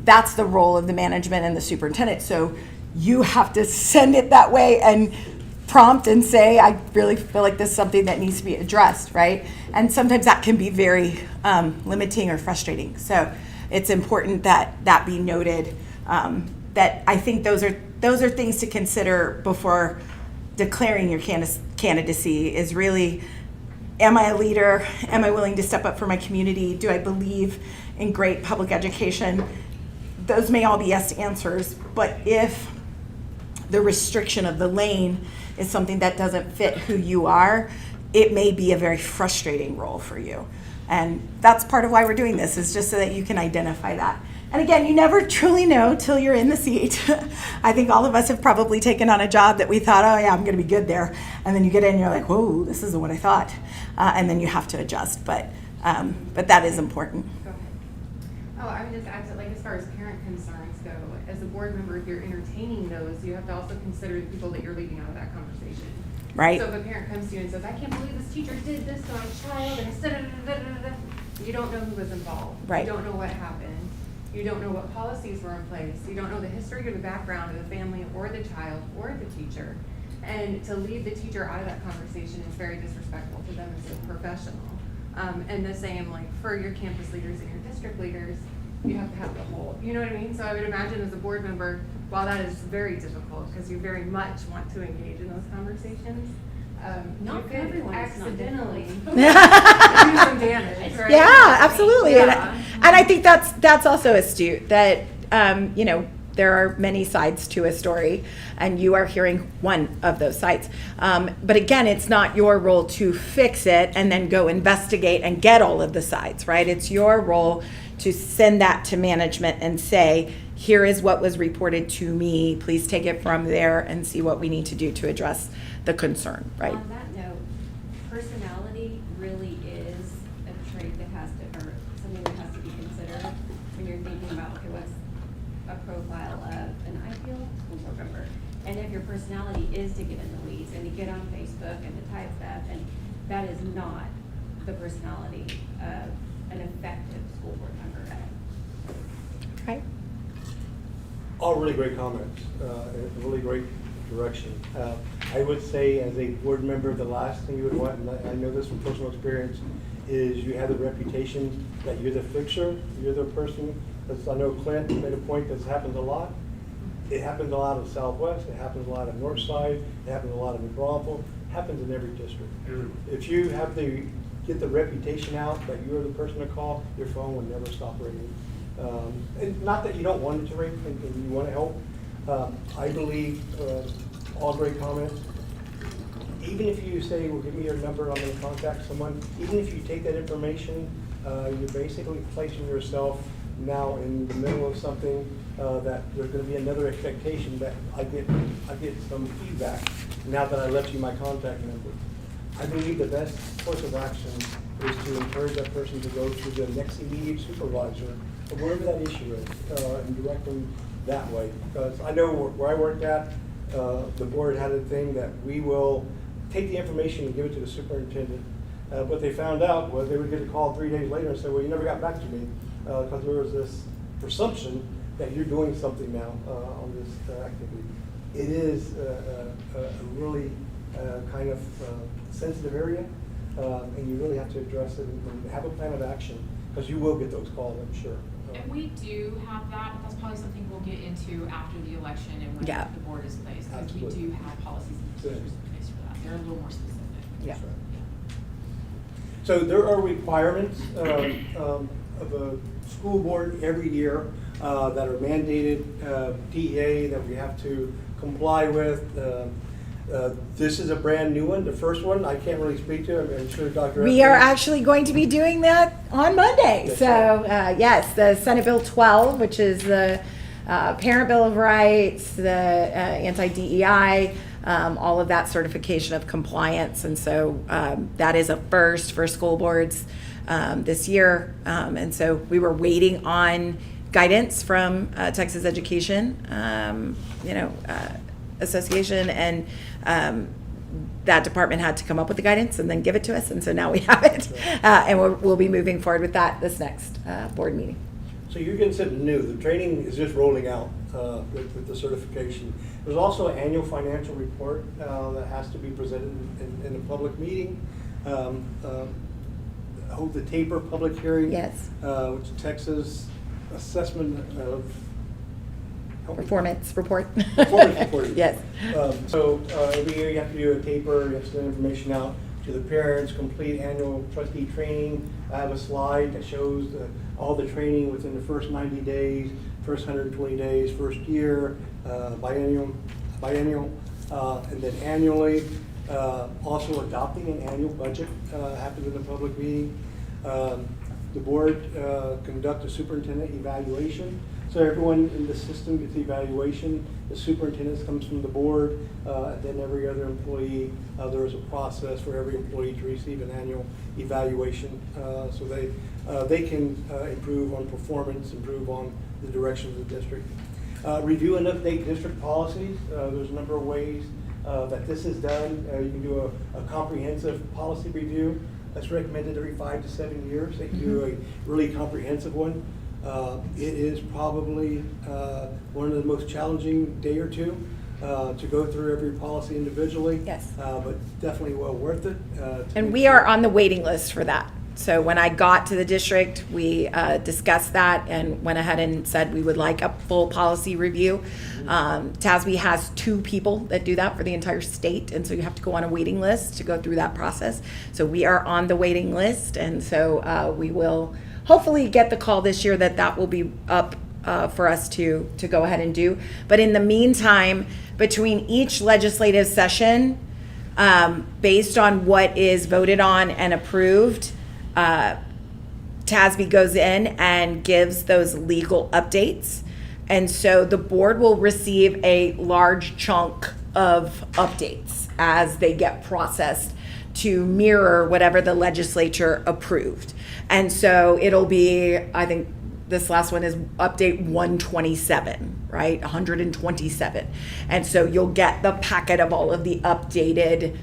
That's the role of the management and the superintendent. So you have to send it that way and prompt and say, I really feel like this is something that needs to be addressed, right? And sometimes that can be very limiting or frustrating. So it's important that that be noted. That I think those are things to consider before declaring your candidacy. Is really, am I a leader? Am I willing to step up for my community? Do I believe in great public education? Those may all be yes answers, but if the restriction of the lane is something that doesn't fit who you are, it may be a very frustrating role for you. And that's part of why we're doing this, is just so that you can identify that. And again, you never truly know till you're in the seat. I think all of us have probably taken on a job that we thought, oh yeah, I'm gonna be good there. And then you get in and you're like, whoa, this isn't what I thought. And then you have to adjust, but that is important. Go ahead. Oh, I would just add to, like, as far as parent concerns go, as a board member, if you're entertaining those, you have to also consider the people that you're leaving out of that conversation. Right. So if a parent comes to you and says, I can't believe this teacher did this to my child, and da-da-da-da-da-da, you don't know who was involved. Right. You don't know what happened. You don't know what policies were in place. You don't know the history or the background of the family or the child or the teacher. And to leave the teacher out of that conversation is very disrespectful to them as a professional. And the same, like, for your campus leaders and your district leaders, you have to have the whole, you know what I mean? So I would imagine as a board member, while that is very difficult because you very much want to engage in those conversations, Not you for could everyone, it's not accidentally do Yeah, some damage, right? absolutely. Yeah. And I think that's also astute, that there are many sides to a story, and you are hearing one of those sides. But again, it's not your role to fix it and then go investigate and get all of the sides, right? It's your role to send that to management and say, here is what was reported to me. Please take it from there and see what we need to do to address the concern, right? On that note, personality really is a trait that has to, or something that has to be considered when you're thinking about, okay, what's a profile of an ideal school board member? And if your personality is to get in the weeds and to get on Facebook and to type stuff, and that is not the personality of an effective school board member. Right. All really great comments, and really great direction. I would say as a board member, the last thing you would want, and I know this from personal experience, is you have the reputation that you're the fixer, you're the person, because I know Clint made a point that happens a lot. It happens a lot in Southwest, it happens a lot in Northside, it happens a lot in Braunfels, it happens in every district. If you have get the reputation out that you're the person to call, your phone will never stop ringing. And not that you don't want it to ring and you want to help. I believe all great comments. Even if you say, well, give me your number, I'm going to contact someone, even if you take that information, you're basically placing yourself now in the middle of something that there's going to be another expectation that I get some feedback now that I left you my contact number. I believe the best course of action is to encourage that person to go to the next immediate supervisor, or wherever that issue is, and direct them that way. Because I know where I worked at, the board had a thing that we will take the information and give it to the superintendent. What they found out was they would get a call 3 days later and say, well, you never got back to me, because there was this presumption that you're doing something now on this activity. It is a really kind of sensitive area, and you really have to address it and have a plan of action, because you will get those calls, I'm sure. And we do have that, but that's probably something we'll get into after the election and when Yeah. the board is placed, because we Absolutely. do have policies and procedures in place for that. They're a little more specific. Yeah. That's right. So there are requirements of a school board every year that are mandated, DEA that we have to comply with. This is a brand new one, the first one. I can't really speak to it. I'm sure Dr. We are actually going to be doing that on Monday. Yes, So, yes, the Senate Bill 12, which is the Parent Bill of Rights, the anti-DEI, all of that certification of compliance. And so that is a first for school boards this year. And so we were waiting on guidance from Texas Education, Association, and that department had to come up with the guidance and then give it to us, and so now we have it, and we'll be moving forward with that this next board meeting. So you're getting something new. The training is just rolling out with the certification. There's also an annual financial report that has to be presented in a public meeting. Hold the TAPER public hearing. Yes. Which is Texas Assessment of Performance report. Performance report. Yes. So every year you have to do a taper, you have to send information out to the parents, complete annual trustee training. I have a slide that shows all the training within the first 90 days, first 120 days, first year, biennial, and then annually. Also adopting an annual budget happens in a public meeting. The board conduct a superintendent evaluation. So everyone in the system gets the evaluation. The superintendent comes from the board, and then every other employee. There is a process for every employee to receive an annual evaluation, so they can improve on performance, improve on the direction of the district. Review and update district policies. There's a number of ways that this is done. You can do a comprehensive policy review. That's recommended every 5 to 7 years. They can do a really comprehensive one. It is probably one of the most challenging day or two to go through every policy individually. Yes. But definitely well worth it. And we are on the waiting list for that. So when I got to the district, we discussed that and went ahead and said we would like a full policy review. TASB has 2 people that do that for the entire state, and so you have to go on a waiting list to go through that process. So we are on the waiting list, and so we will hopefully get the call this year that will be up for us to go ahead and do. But in the meantime, between each legislative session, based on what is voted on and approved, TASB goes in and gives those legal updates. And so the board will receive a large chunk of updates as they get processed to mirror whatever the legislature approved. And so it'll be, I think this last one is update 127, right? 127. And so you'll get the packet of all of the updated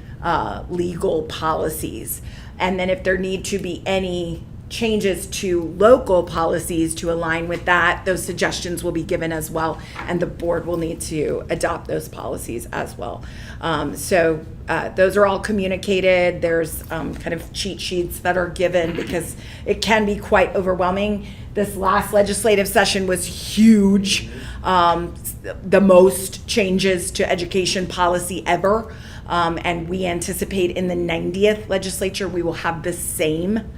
legal policies. And then if there need to be any changes to local policies to align with that, those suggestions will be given as well, and the board will need to adopt those policies as well. So those are all communicated. There's kind of cheat sheets that are given because it can be quite overwhelming. This last legislative session was huge, the most changes to education policy ever, and we anticipate in the 90th legislature we will have the same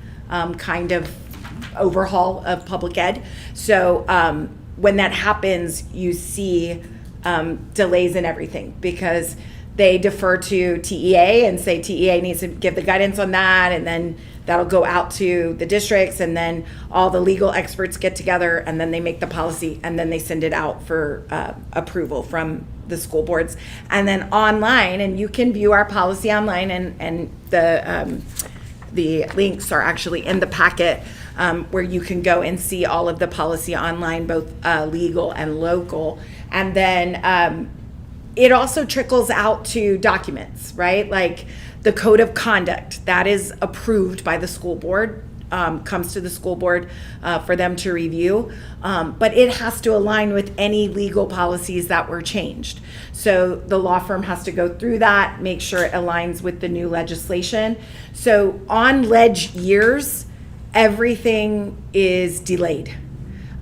kind of overhaul of public ed. So when that happens, you see delays in everything because they defer to TEA and say TEA needs to give the guidance on that, and then that'll go out to the districts, and then all the legal experts get together, and then they make the policy, and then they send it out for approval from the school boards. And then online, and you can view our policy online, and the links are actually in the packet where you can go and see all of the policy online, both legal and local. And then it also trickles out to documents, right? Like the code of conduct that is approved by the school board, comes to the school board for them to review. But it has to align with any legal policies that were changed. So the law firm has to go through that, make sure it aligns with the new legislation. So on ledge years, everything is delayed.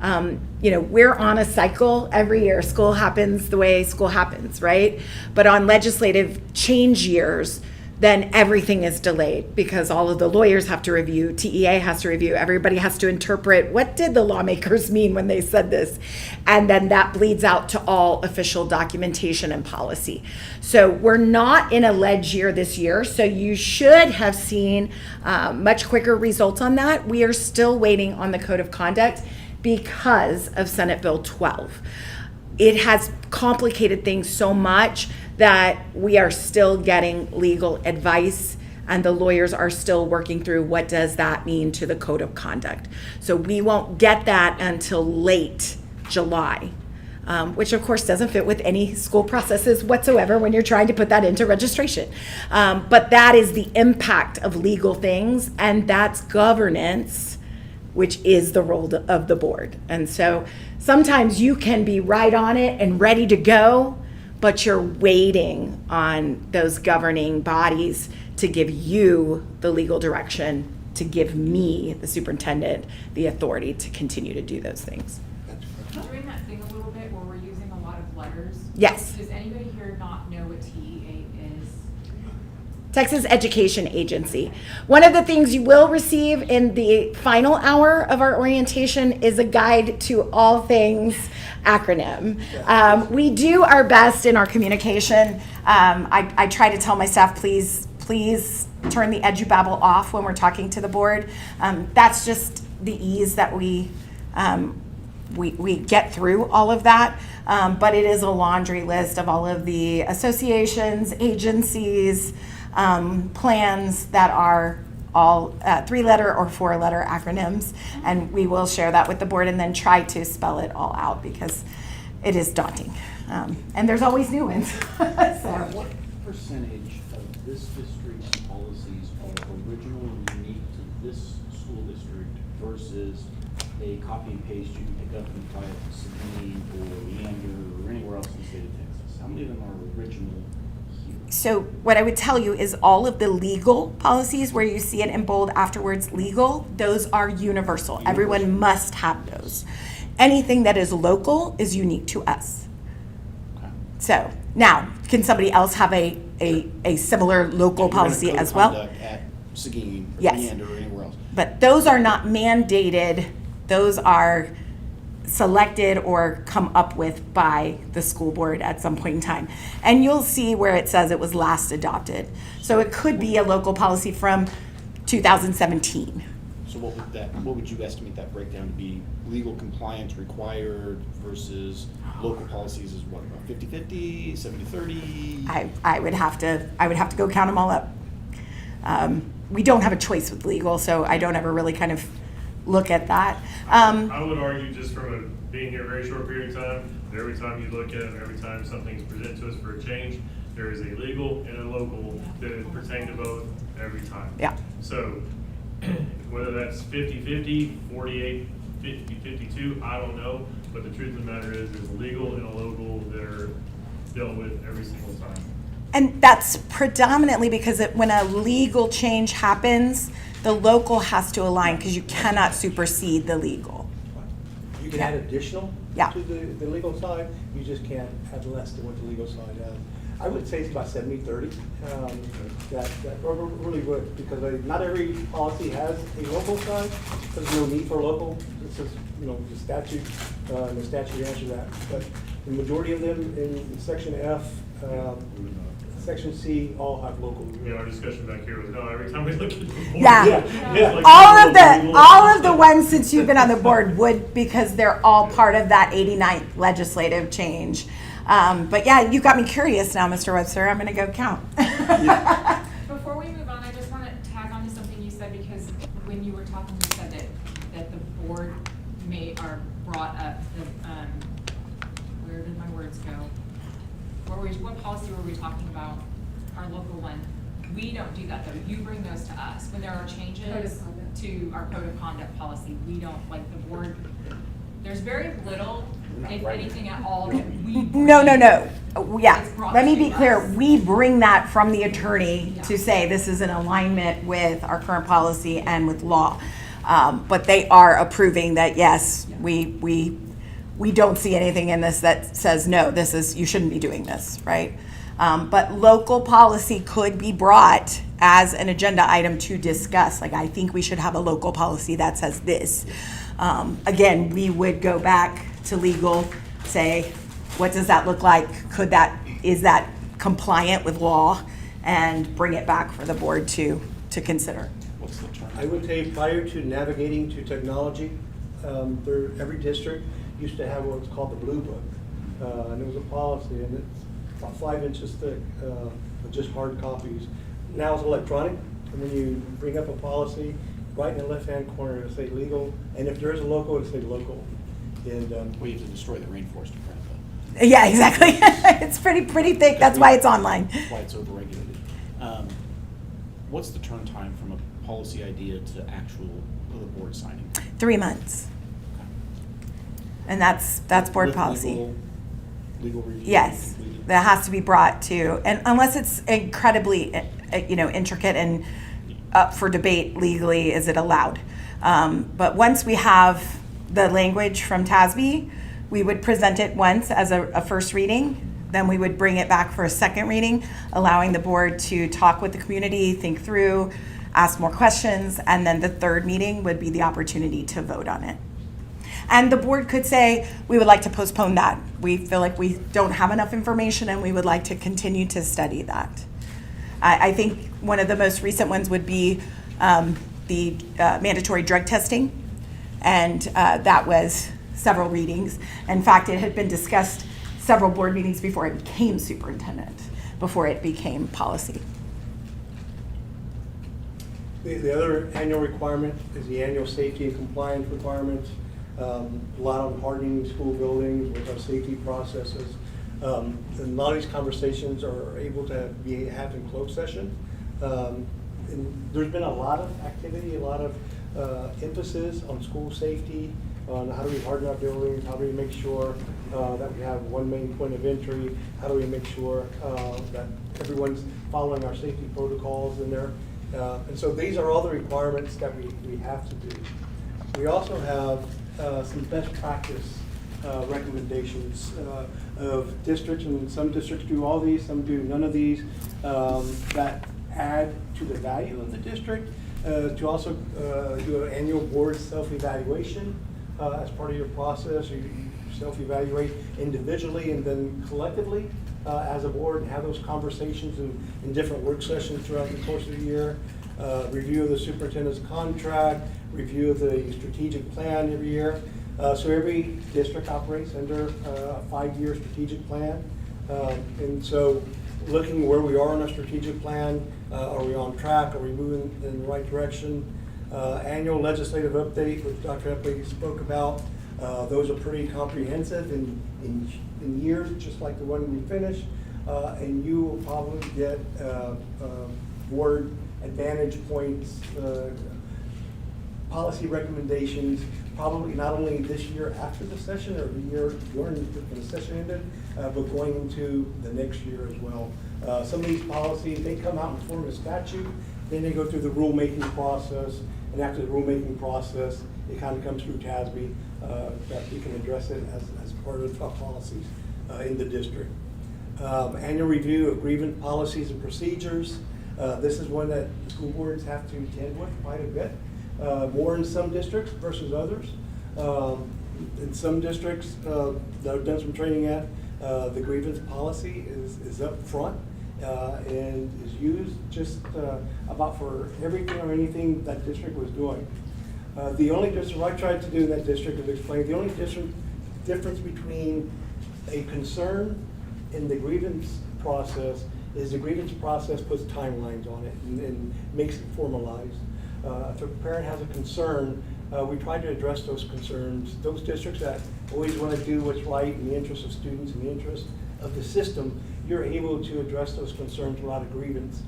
We're on a cycle every year. School happens the way school happens, right? But on legislative change years, then everything is delayed because all of the lawyers have to review, TEA has to review, everybody has to interpret what did the lawmakers mean when they said this, and then that bleeds out to all official documentation and policy. So we're not in a ledge year this year, so you should have seen much quicker results on that. We are still waiting on the code of conduct because of Senate Bill 12. It has complicated things so much that we are still getting legal advice, and the lawyers are still working through what does that mean to the code of conduct. So we won't get that until late July, which of course doesn't fit with any school processes whatsoever when you're trying to put that into registration. But that is the impact of legal things, and that's governance, which is the role of the board. And so sometimes you can be right on it and ready to go, but you're waiting on those governing bodies to give you the legal direction, to give me, the superintendent, the authority to continue to do those things. Doing that thing a little bit where we're using a lot of letters. Yes. Does anybody here not know what TEA is? Texas Education Agency. One of the things you will receive in the final hour of our orientation is a guide to all things acronym. We do our best in our communication. I try to tell my staff, please turn the edubabble off when we're talking to the board. That's just the ease that we get through all of that. But it is a laundry list of all of the associations, agencies, plans that are all 3-letter or 4-letter acronyms, and we will share that with the board and then try to spell it all out because it is daunting. And there's always new ones. So. What percentage of this district's policies are original and unique to this school district versus a copy and paste you can pick up and apply it to Sabine or Leander or anywhere else in the state of Texas? How many of them are original here? So what I would tell you is all of the legal policies where you see it in bold afterwards, legal, those are universal. Everyone must have those. Anything that is local is unique to us. Okay. So now, can somebody else have a similar local policy Code of as well? conduct at Seguin or Yes. Leander or anywhere else. But those are not mandated. Those are selected or come up with by the school board at some point in time. And you'll see where it says it was last adopted. So it could be a local policy from 2017. So what would you estimate that breakdown to be? Legal compliance required versus local policies is what, about 50-50, 70-30? I would have to go count them all up. We don't have a choice with legal, so I don't ever really kind of look at that. I would argue, just from being here a very short period of time, that every time you look at it, every time something's presented to us for a change, there is a legal and a local that pertain to both every time. Yeah. So whether that's 50-50, 48-52, I don't know, but the truth of the matter is there's a legal and a local that are dealt with every single time. And that's predominantly because when a legal change happens, the local has to align because you cannot supersede the legal. You can add additional Yeah. to the legal side, you just can't add less than what the legal side has. I would say it's about 70-30. That really would, because not every policy has a local side. There's no need for local. It's just, the statute, and the statute answers that. But the majority of them in Section F, Section C, all have local. Yeah, our discussion back here was, no, every time we look at the board. Yeah. it's like All of the ones since you've been on the board would, because they're all part of that 89th legislative change. But yeah, you got me curious now, Mr. Webster. I'm going to go count. Before we move on, I just want to tag on to something you said, because when you were talking, you said that the board brought up the, where did my words go? What policy were we talking about? Our local one. We don't do that though. You bring those to us. When there are changes to our code of conduct policy, we don't, like the board, there's very little, if anything at all, that we bring. No. Yeah, It's brought let me to be clear. us. We bring that from the attorney Yeah. to say this is in alignment with our current policy and with law. But they are approving that, yes, we don't see anything in this that says, no, you shouldn't be doing this, right? But local policy could be brought as an agenda item to discuss. Like, I think we should have a local policy that says this. Again, we would go back to legal, say, what does that look like? Is that compliant with law? And bring it back for the board to consider. What's the term? I would say prior to navigating to technology, every district used to have what's called the Blue Book. And it was a policy, and it's about 5 inches thick, with just hard copies. Now it's electronic, and when you bring up a policy, right in the left-hand corner, it'll say legal, and if there is a local, it'll say local. And Well, you have to destroy the rainforest to print it, Yeah, exactly. It's pretty thick. That's why it's online. though. That's why it's overregulated. What's the turn time from a policy idea to actual the board signing? 3 months. And that's board With policy. Legal review? Yes, completed? that has to be brought to, and unless it's incredibly, intricate and up for debate legally, is it allowed? But once we have the language from TASB, we would present it once as a first reading. Then we would bring it back for a second reading, allowing the board to talk with the community, think through, ask more questions, and then the third meeting would be the opportunity to vote on it. And the board could say, we would like to postpone that. We feel like we don't have enough information and we would like to continue to study that. I think one of the most recent ones would be the mandatory drug testing. And that was several readings. In fact, it had been discussed several board meetings before it became superintendent, before it became policy. the other annual requirement is the annual safety and compliance requirements. A lot of hardening school buildings with our safety processes. And a lot of these conversations are able to be had in closed session. And there's been a lot of activity, a lot of emphasis on school safety, on how do we harden our buildings, how do we make sure that we have one main point of entry, how do we make sure that everyone's following our safety protocols in there. And so these are all the requirements that we have to do. We also have some best practice recommendations of districts, and some districts do all these, some do none of these, that add to the value of the district, to also do an annual board self-evaluation as part of your process. You self-evaluate individually and then collectively as a board, and have those conversations in different work sessions throughout the course of the year. Review of the superintendent's contract, review of the strategic plan every year. So every district operates under a 5-year strategic plan. And so looking where we are in our strategic plan, are we on track? Are we moving in the right direction? Annual legislative update, which Dr. Epley spoke about. Those are pretty comprehensive in years, just like the one we finished. And you will probably get board advantage points, policy recommendations, probably not only this year after the session or the year during when the session ended, but going into the next year as well. Some of these policies, they come out in form of statute, then they go through the rulemaking process, and after the rulemaking process, it kind of comes through TASB, that we can address it as part of the policies in the district. Annual review of grievance policies and procedures. This is one that school boards have to contend with quite a bit, more in some districts versus others. In some districts that I've done some training at, the grievance policy is up front and is used just about for everything or anything that district was doing. The only difference, what I tried to do in that district is explain the only difference between a concern in the grievance process is the grievance process puts timelines on it and makes it formalized. If a parent has a concern, we try to address those concerns. Those districts that always want to do what's right in the interest of students, in the interest of the system, you're able to address those concerns without a grievance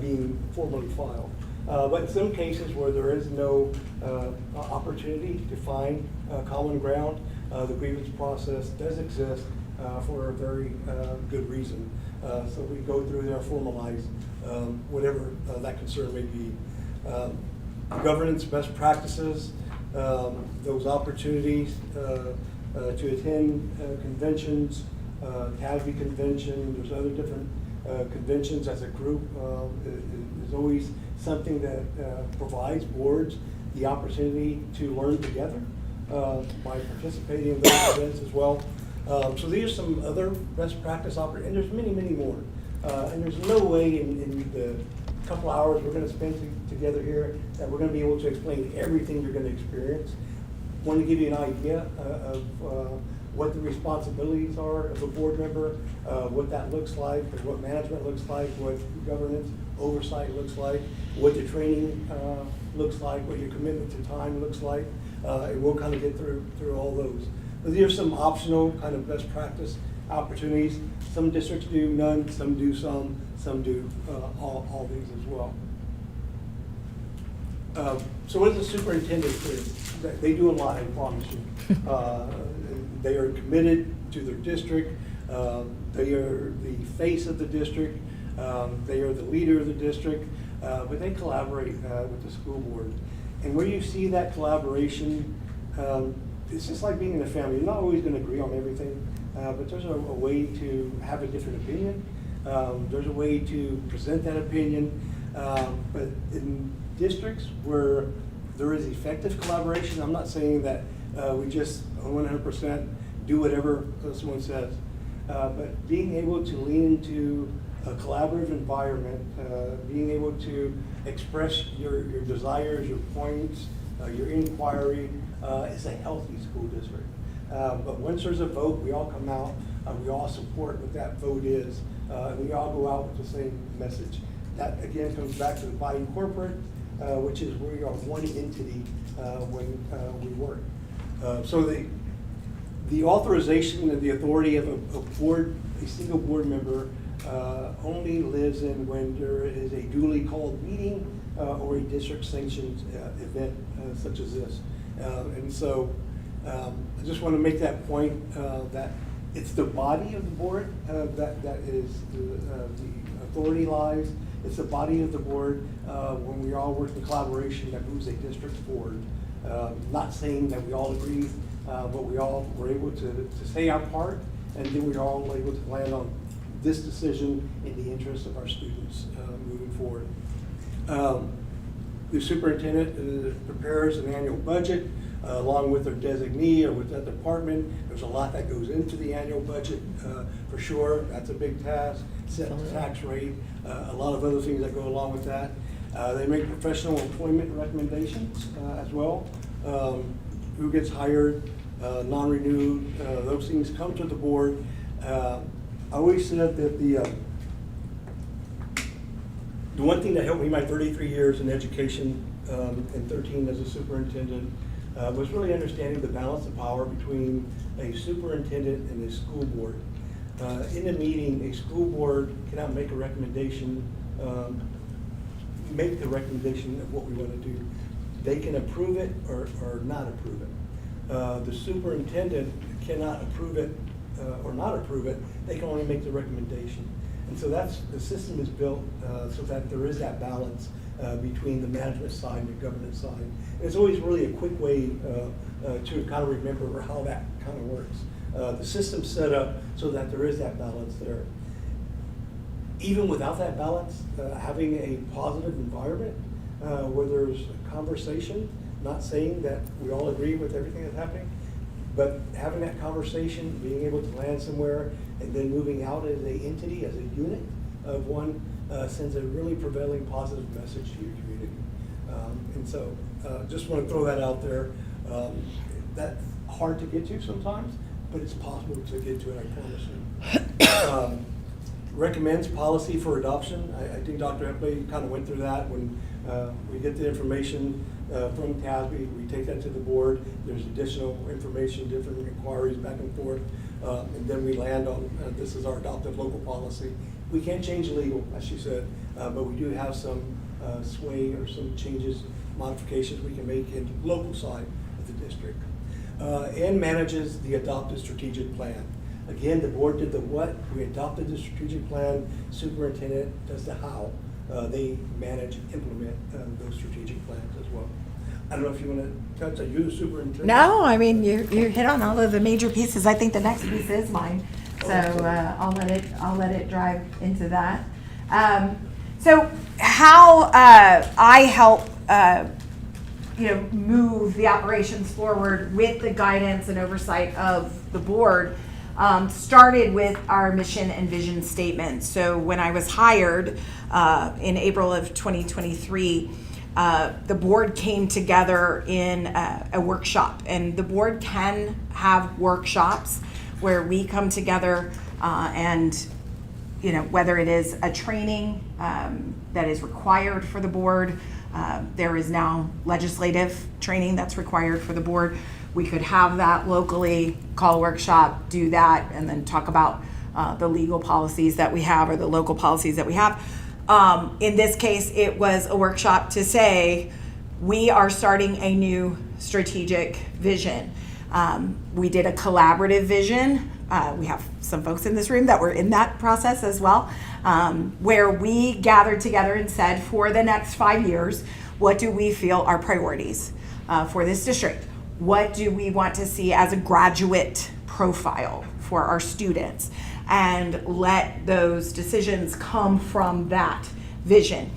being formally filed. But in some cases where there is no opportunity to find common ground, the grievance process does exist for a very good reason. So we go through there, formalize whatever that concern may be. Governance best practices, those opportunities to attend conventions, TASB convention, there's other different conventions as a group, is always something that provides boards the opportunity to learn together by participating in those events as well. So these are some other best practice opportunities, and there's many, many more. And there's no way in the couple hours we're going to spend together here that we're going to be able to explain everything you're going to experience. Want to give you an idea of what the responsibilities are of a board member, what that looks like, what management looks like, what governance oversight looks like, what the training looks like, what your commitment to time looks like, and we'll kind of get through all those. But these are some optional kind of best practice opportunities. Some districts do none, some do some do all these as well. So what does the superintendent do? They do a lot, I promise you. They are committed to their district. They are the face of the district. They are the leader of the district, but they collaborate with the school board. And where you see that collaboration, it's just like being in a family. You're not always going to agree on everything, but there's a way to have a different opinion. There's a way to present that opinion. But in districts where there is effective collaboration, I'm not saying that we just 100% do whatever someone says, but being able to lean into a collaborative environment, being able to express your desires, your points, your inquiry, is a healthy school district. But once there's a vote, we all come out, we all support what that vote is, and we all go out with the same message. That again comes back to the body corporate, which is we are one entity when we work. So the authorization and the authority of a single board member only lives in when there is a duly called meeting or a district sanctioned event such as this. And so I just want to make that point that it's the body of the board that is the authority lies. It's the body of the board when we all work in collaboration that moves a district forward. Not saying that we all agree, but we all were able to say our part, and then we're all able to land on this decision in the interest of our students moving forward. The superintendent prepares an annual budget. along with their designee or with that department. There's a lot that goes into the annual budget, for sure. That's a big task. Set the tax rate, a lot of other things that go along with that. They make professional employment recommendations as well. Who gets hired, non-renewed, those things come to the board. I always said that the one thing that helped me my 33 years in education and 13 as a superintendent was really understanding the balance of power between a superintendent and a school board. In a meeting, a school board cannot make a recommendation, make the recommendation of what we want to do. They can approve it or not approve it. The superintendent cannot approve it or not approve it. They can only make the recommendation. And so the system is built so that there is that balance between the management side and the governance side. And it's always really a quick way to kind of remember how that kind of works. The system's set up so that there is that balance there. Even without that balance, having a positive environment where there's a conversation, not saying that we all agree with everything that's happening, but having that conversation, being able to land somewhere, and then moving out as an entity, as a unit of one, sends a really prevailing positive message to your community. And so just want to throw that out there. That's hard to get to sometimes, but it's possible to get to it, I promise you. Recommends policy for adoption. I think Dr. Epley kind of went through that. When we get the information from TASB, we take that to the board. There's additional information, different inquiries back and forth, and then we land on this is our adoptive local policy. We can't change legal, as she said, but we do have some sway or some changes, modifications we can make in the local side of the district. And manages the adopted strategic plan. Again, the board did the what, we adopted the strategic plan, superintendent does the how. They manage, implement those strategic plans as well. I don't know if you want to touch on you, superintendent. No, I mean, you hit on all of the major pieces. I think the next piece is mine. So I'll let it drive into that. So how I help move the operations forward with the guidance and oversight of the board started with our mission and vision statement. So when I was hired in April of 2023, the board came together in a workshop, and the board can have workshops where we come together and whether it is a training that is required for the board. There is now legislative training that's required for the board. We could have that locally, call a workshop, do that, and then talk about the legal policies that we have or the local policies that we have. In this case, it was a workshop to say, we are starting a new strategic vision. We did a collaborative vision. We have some folks in this room that were in that process as well, where we gathered together and said, for the next 5 years, what do we feel are priorities for this district? What do we want to see as a graduate profile for our students? And let those decisions come from that vision.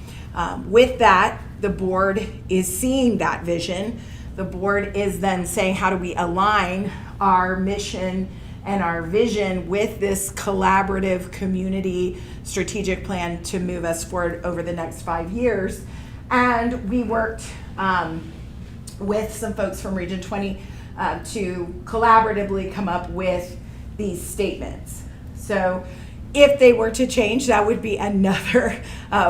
With that, the board is seeing that vision. The board is then saying, how do we align our mission and our vision with this collaborative community strategic plan to move us forward over the next 5 years? And we worked with some folks from Region 20 to collaboratively come up with these statements. So if they were to change, that would be another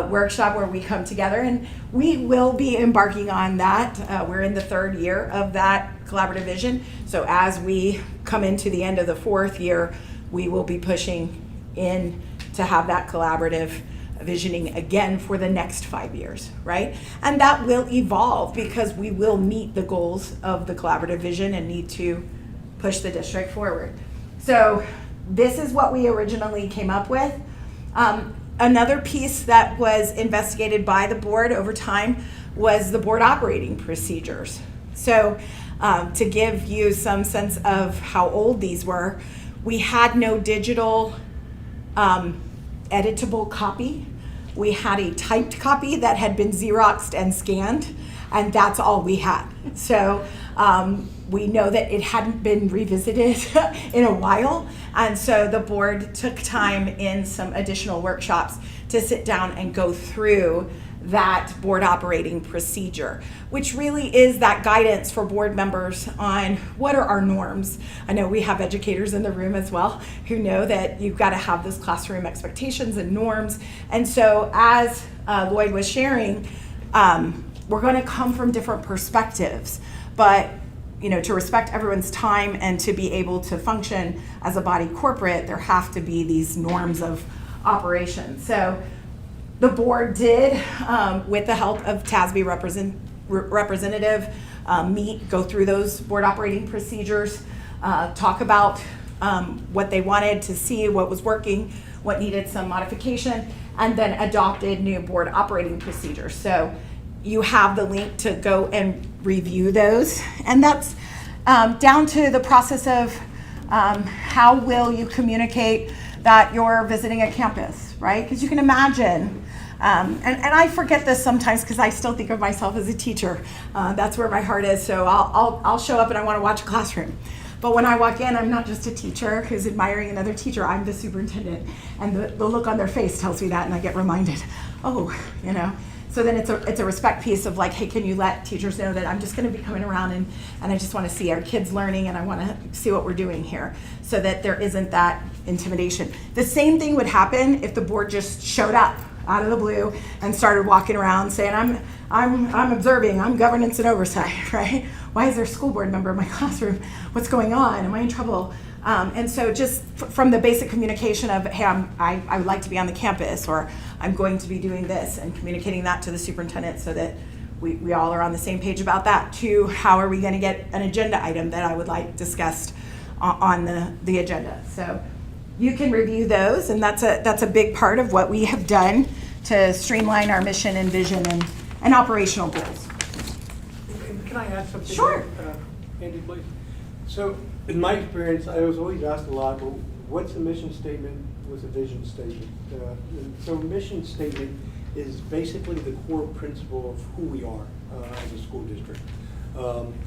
workshop where we come together, and we will be embarking on that. We're in the 3rd year of that collaborative vision. So as we come into the end of the 4th year, we will be pushing in to have that collaborative visioning again for the next 5 years, right? And that will evolve because we will meet the goals of the collaborative vision and need to push the district forward. So this is what we originally came up with. Another piece that was investigated by the board over time was the board operating procedures. So to give you some sense of how old these were, we had no digital editable copy We had a typed copy that had been Xeroxed and scanned, and that's all we had. So we know that it hadn't been revisited in a while, and so the board took time in some additional workshops to sit down and go through that board operating procedure, which really is that guidance for board members on what are our norms. I know we have educators in the room as well who know that you've got to have those classroom expectations and norms. And so as Lloyd was sharing, we're going to come from different perspectives, but to respect everyone's time and to be able to function as a body corporate, there have to be these norms of operation. So the board did, with the help of TASB representative, go through those board operating procedures, talk about what they wanted to see, what was working, what needed some modification, and then adopted new board operating procedures. So you have the link to go and review those. And that's down to the process of how will you communicate that you're visiting a campus, right? Because you can imagine, and I forget this sometimes because I still think of myself as a teacher. That's where my heart is. So I'll show up and I want to watch a classroom. But when I walk in, I'm not just a teacher who's admiring another teacher. I'm the superintendent. And the look on their face tells me that, and I get reminded, So then it's a respect piece of like, hey, can you let teachers know that I'm just going to be coming around and I just want to see our kids learning and I want to see what we're doing here so that there isn't that intimidation. The same thing would happen if the board just showed up out of the blue and started walking around saying, I'm observing, I'm governance and oversight, right? Why is there a school board member in my classroom? What's going on? Am I in trouble? And so just from the basic communication of, hey, I would like to be on the campus, or I'm going to be doing this, and communicating that to the superintendent so that we all are on the same page about that, to how are we going to get an agenda item that I would like discussed on the agenda. So you can review those, and that's a big part of what we have done to streamline our mission and vision and operational goals. Can I add something? Sure. Andy, please. So in my experience, I was always asked a lot, well, what's the mission statement? What's a vision statement? So mission statement is basically the core principle of who we are as a school district.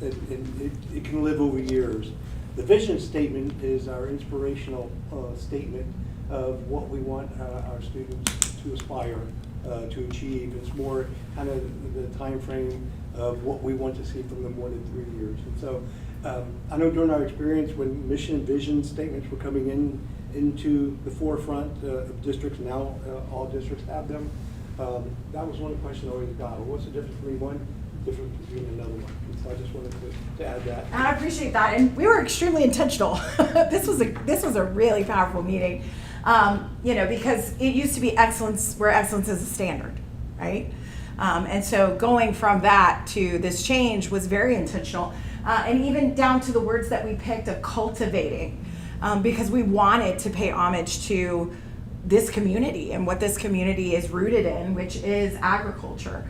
It can live over years. The vision statement is our inspirational statement of what we want our students to aspire to achieve. It's more kind of the time frame of what we want to see from them 1 to 3 years. And so I know during our experience when mission and vision statements were coming into the forefront of districts, now all districts have them, that was one question I always got. Well, what's the difference between one, difference between another one? And so I just wanted to add that. And I appreciate that, and we were extremely intentional. This was a really powerful meeting, because it used to be excellence, where excellence is a standard, right? And so going from that to this change was very intentional, and even down to the words that we picked of cultivating, because we wanted to pay homage to this community and what this community is rooted in, which is agriculture.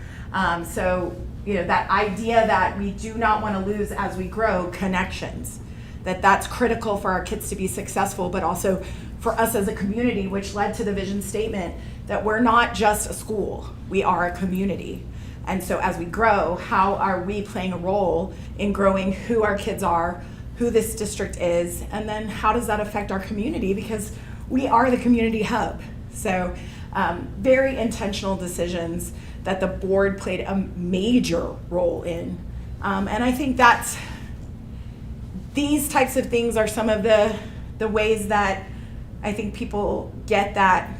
So that idea that we do not want to lose as we grow connections, that's critical for our kids to be successful, but also for us as a community, which led to the vision statement that we're not just a school, we are a community. And so as we grow, how are we playing a role in growing who our kids are, who this district is, and then how does that affect our community? Because we are the community hub. So very intentional decisions that the board played a major role in. And I think these types of things are some of the ways that I think people get that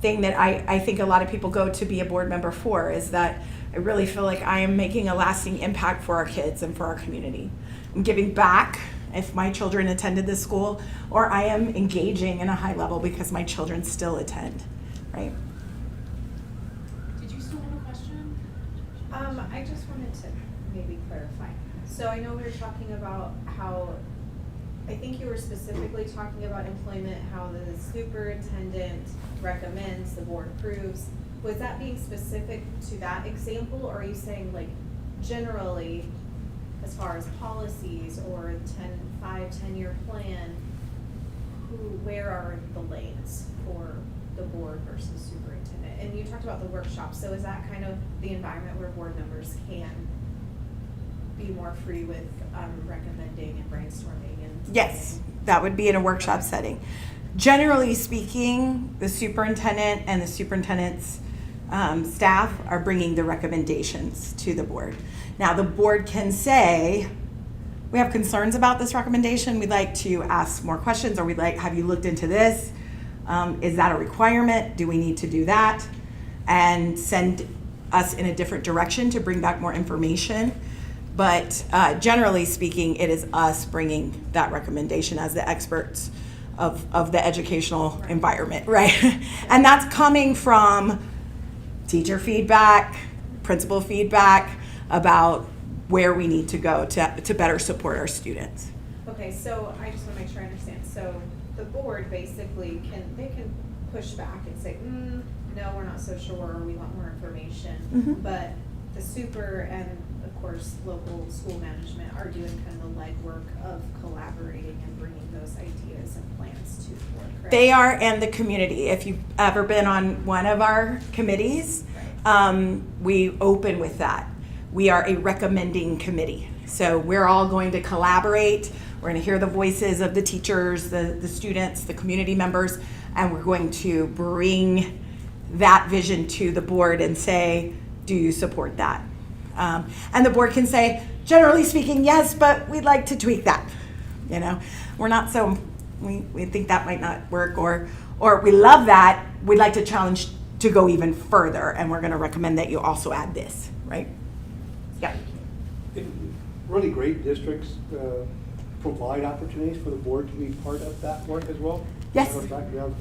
thing that I think a lot of people go to be a board member for, is that I really feel like I am making a lasting impact for our kids and for our community. I'm giving back if my children attended this school, or I am engaging in a high level because my children still attend, right? Did you still have a question? I just wanted to maybe clarify. So I know we were talking about how, I think you were specifically talking about employment, how the superintendent recommends, the board approves. Was that being specific to that example, or are you saying like generally as far as policies or 5-10-year plan, where are the lanes for the board versus superintendent? And you talked talked about the workshop, so is that kind of the environment where board members can be more free with recommending and brainstorming and? Yes, that would be in a workshop setting. Generally speaking, the superintendent and the superintendent's staff are bringing the recommendations to the board. Now, the board can say, we have concerns about this recommendation, we'd like to ask more questions, or have you looked into this? Is that a requirement? Do we need to do that? And send us in a different direction to bring back more information. But generally speaking, it is us bringing that recommendation as the experts of the educational environment, right? And that's coming from teacher feedback, principal feedback about where we need to go to better support our students. Okay, so I just want to make sure I understand. So the board basically can push back and say, no, we're not so sure, or we want more information. Mm-hmm. But the super and of course local school management are doing kind of the legwork of collaborating and bringing those ideas and plans to the board, correct? They are, and the community. If you've ever been on one of our committees, we open with that. We are a recommending committee. So we're all going to collaborate. We're going to hear the voices of the teachers, the students, the community members, and we're going to bring that vision to the board and say, do you support that? And the board can say, generally speaking, yes, but we'd like to tweak that. You know, we're not so, we think that might not work, or we love that, we'd like to challenge to go even further, and we're going to recommend that you also add this, right? Yeah. Really great districts provide opportunities for the board to be part of that work as well. Yes. In fact, we have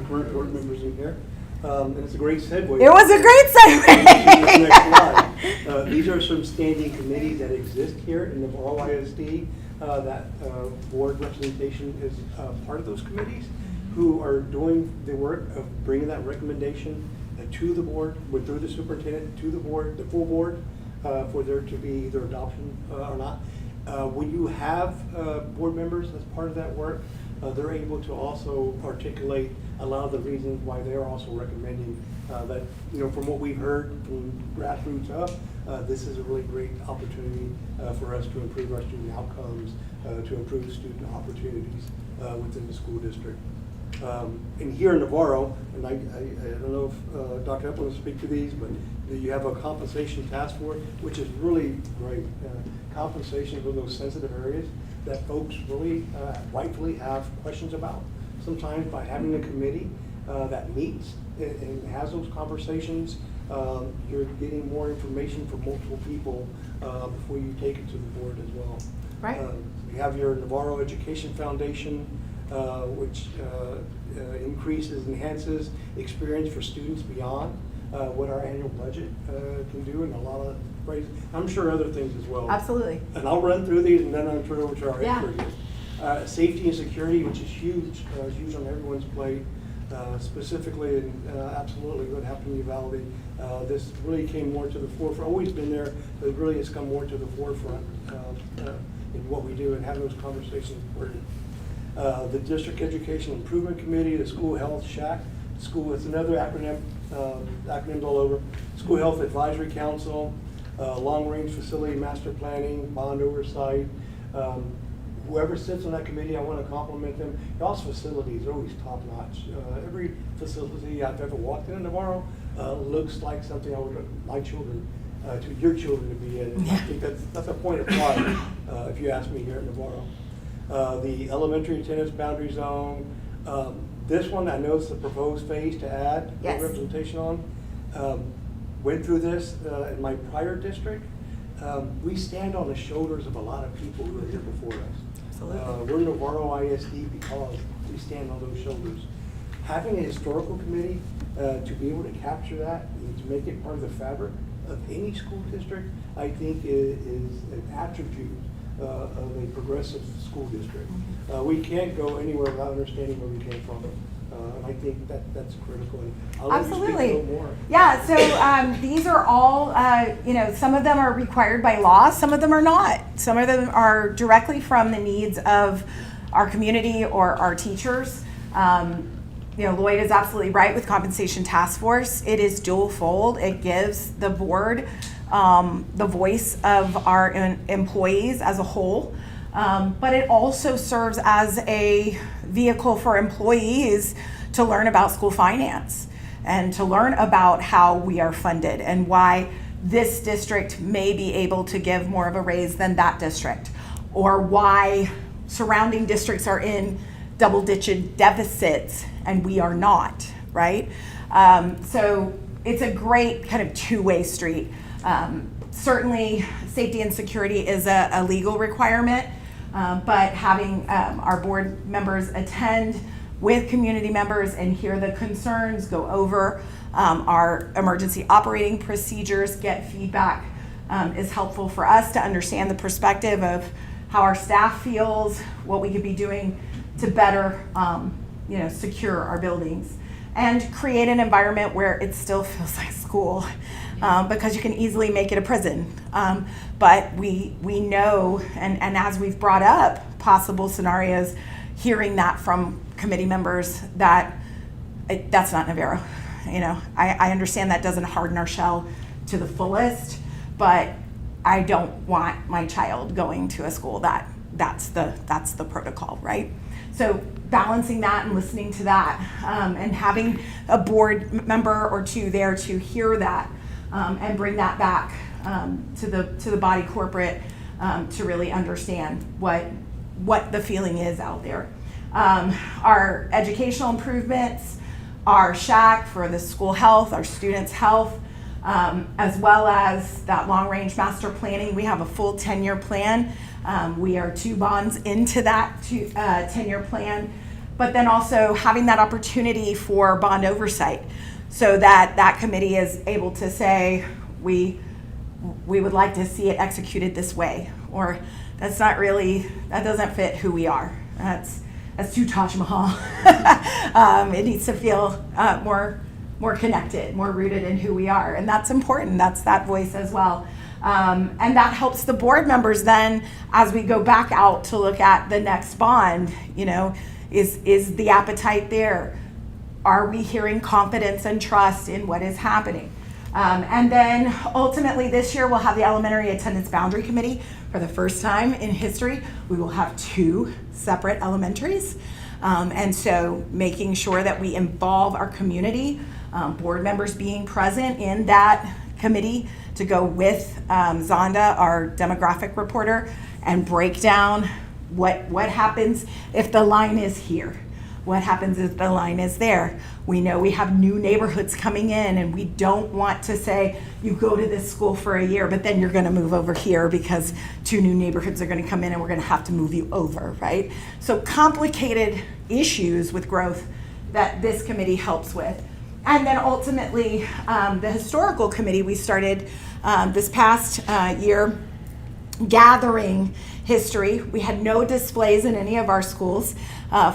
current board members in here. And it's a great segue. It was a great segue. Next slide. These are some standing committees that exist here in the Navarro ISD. That board representation is part of those committees who are doing the work of bringing that recommendation to the board, through the superintendent, to the board, the full board, for there to be either adoption or not. When you have board members as part of that work, they're able to also articulate a lot of the reasons why they're also recommending that, you know, from what we've heard from grassroots up, this is a really great opportunity for us to improve our student outcomes, to improve student opportunities within the school district. And here in Navarro, and I don't know if Dr. Epple will speak to these, but you have a compensation task force, which is really great. Compensation for those sensitive areas that folks really rightfully have questions about. Sometimes by having a committee that meets and has those conversations, you're getting more information from multiple people before you take it to the board as well. Right. You have your Navarro Education Foundation, which enhances experience for students beyond what our annual budget can do, and a lot of ways. I'm sure other things as well. Absolutely. And I'll run through these and then I'll turn over to our Yeah. experts. Safety and security, which is huge on everyone's plate, specifically and absolutely what happened in Uvalde. This really came more to the forefront, always been there, but it really has come more to the forefront in what we do and having those conversations important. The District Education Improvement Committee, the School Health SHAC, it's another acronym, acronyms all over. School Health Advisory Council, Long Range Facility Master Planning, Bond Oversight. Whoever sits on that committee, I want to compliment them. Y'all's facilities are always top notch. Every facility I've ever walked in Navarro looks like something I would want my children, to your children to be in. And I think that's a point of pride, if you ask me, here at Navarro. The elementary attendance boundary zone. This one, I know it's the proposed phase to add representation on. Went through this in my prior district. We stand on the shoulders of a lot of people who are here before us. Absolutely. We're Navarro ISD because we stand on those shoulders. Having a historical committee to be able to capture that and to make it part of the fabric of any school district, I think is an attribute of a progressive school district. We can't go anywhere without understanding where we came from. And I think that's critical. And I'll let you speak a little more. Yeah, so these are all, some of them are required by law, some of them are not. Some of them are directly from the needs of our community or our teachers. Lloyd is absolutely right with compensation task force. It is dual fold. It gives the board the voice of our employees as a whole, but it also serves as a vehicle for employees to learn about school finance and to learn about how we are funded and why this district may be able to give more of a raise than that district, or why surrounding districts are in double-digit deficits and we are not, right? So it's a great kind of two-way street. Certainly, safety and security is a legal requirement, but having our board members attend with community members and hear the concerns, go over our emergency operating procedures, get feedback is helpful for us to understand the perspective of how our staff feels, what we could be doing to better secure our buildings and create an environment where it still feels like school, because you can easily make it a prison. But we know, and as we've brought up possible scenarios, hearing that from committee members that that's not Navarro. I understand that doesn't harden our shell to the fullest, but I don't want my child going to a school that's the protocol, right? So balancing that and listening to that, and having a board member or two there to hear that and bring that back to the body corporate to really understand what the feeling is out there. Our educational improvements, our SHAC for the school health, our students' health, as well as that long-range master planning. We have a full 10-year plan. We are 2 bonds into that 10-year plan, but then also having that opportunity for bond oversight so that committee is able to say, we would like to see it executed this way, or that doesn't fit who we are. That's too Taj Mahal. It needs to feel more connected, more rooted in who we are, and that's important. That's that voice as well. And that helps the board members then, as we go back out to look at the next bond, is the appetite there? Are we hearing confidence and trust in what is happening? And then ultimately this year we'll have the elementary attendance boundary committee. For the first time in history, we will have 2 separate elementaries. And so making sure that we involve our community, board members being present in that committee to go with Zonda, our demographic reporter, and break down what happens if the line is here. What happens if the line is there? We know we have new neighborhoods coming in, and we don't want to say, you go to this school for a year, but then you're gonna move over here because 2 new neighborhoods are gonna come in and we're gonna have to move you over, right? So complicated issues with growth that this committee helps with. And then ultimately, the historical committee, we started this past year gathering history. We had no displays in any of our schools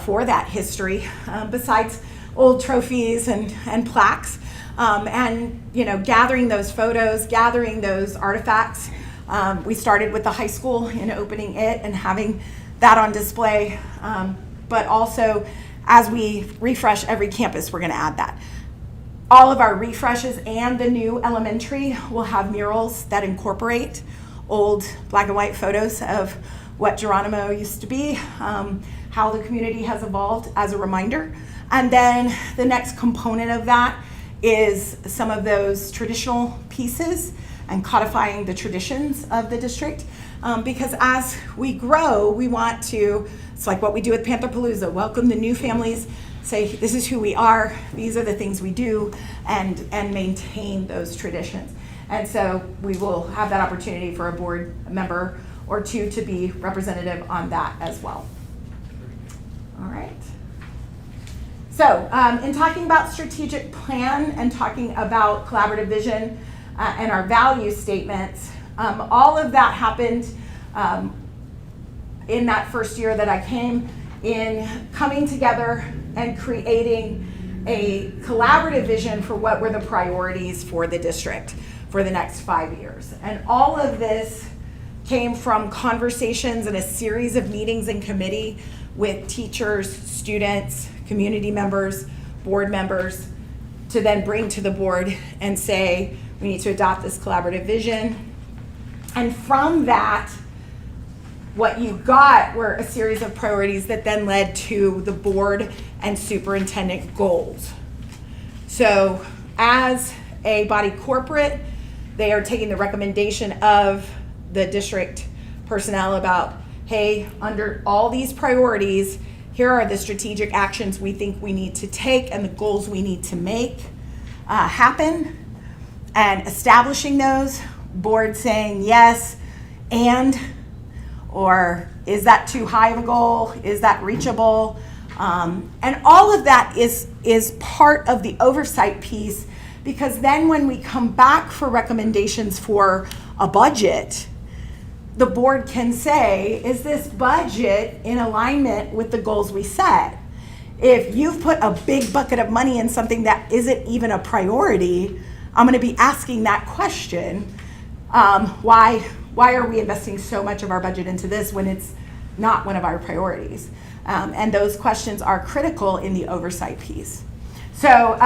for that history, besides old trophies and plaques, and gathering those photos, gathering those artifacts. We started with the high school and opening it and having that on display, but also as we refresh every campus, we're going to add that. All of our refreshes and the new elementary will have murals that incorporate old black and white photos of what Geronimo used to be, how the community has evolved as a reminder. And then the next component of that is some of those traditional pieces and codifying the traditions of the district. Because as we grow, we want to, it's like what we do with Pantherpalooza, welcome the new families, say this is who we are, these are the things we do, and maintain those traditions. And so we will have that opportunity for a board member or 2 to be representative on that as well. All right. So in talking about strategic plan and talking about collaborative vision and our value statements, all of that happened in that first year that I came in, coming together and creating a collaborative vision for what were the priorities for the district for the next 5 years. And all of this came from conversations and a series of meetings in committee with teachers, students, community members, board members to then bring to the board and say, we need to adopt this collaborative vision. And from that, what you got were a series of priorities that then led to the board and superintendent goals. So as a body corporate, they are taking the recommendation of the district personnel about, hey, under all these priorities, here are the strategic actions we think we need to take and the goals we need to make happen, and establishing those, board saying yes, or is that too high of a goal? Is that reachable? And all of that is part of the oversight piece, because then when we come back for recommendations for a budget, the board can say, is this budget in alignment with the goals we set? If you've put a big bucket of money in something that isn't even a priority, I'm going to be asking that question. Why are we investing so much of our budget into this when it's not one of our priorities? And those questions are critical in the oversight piece. So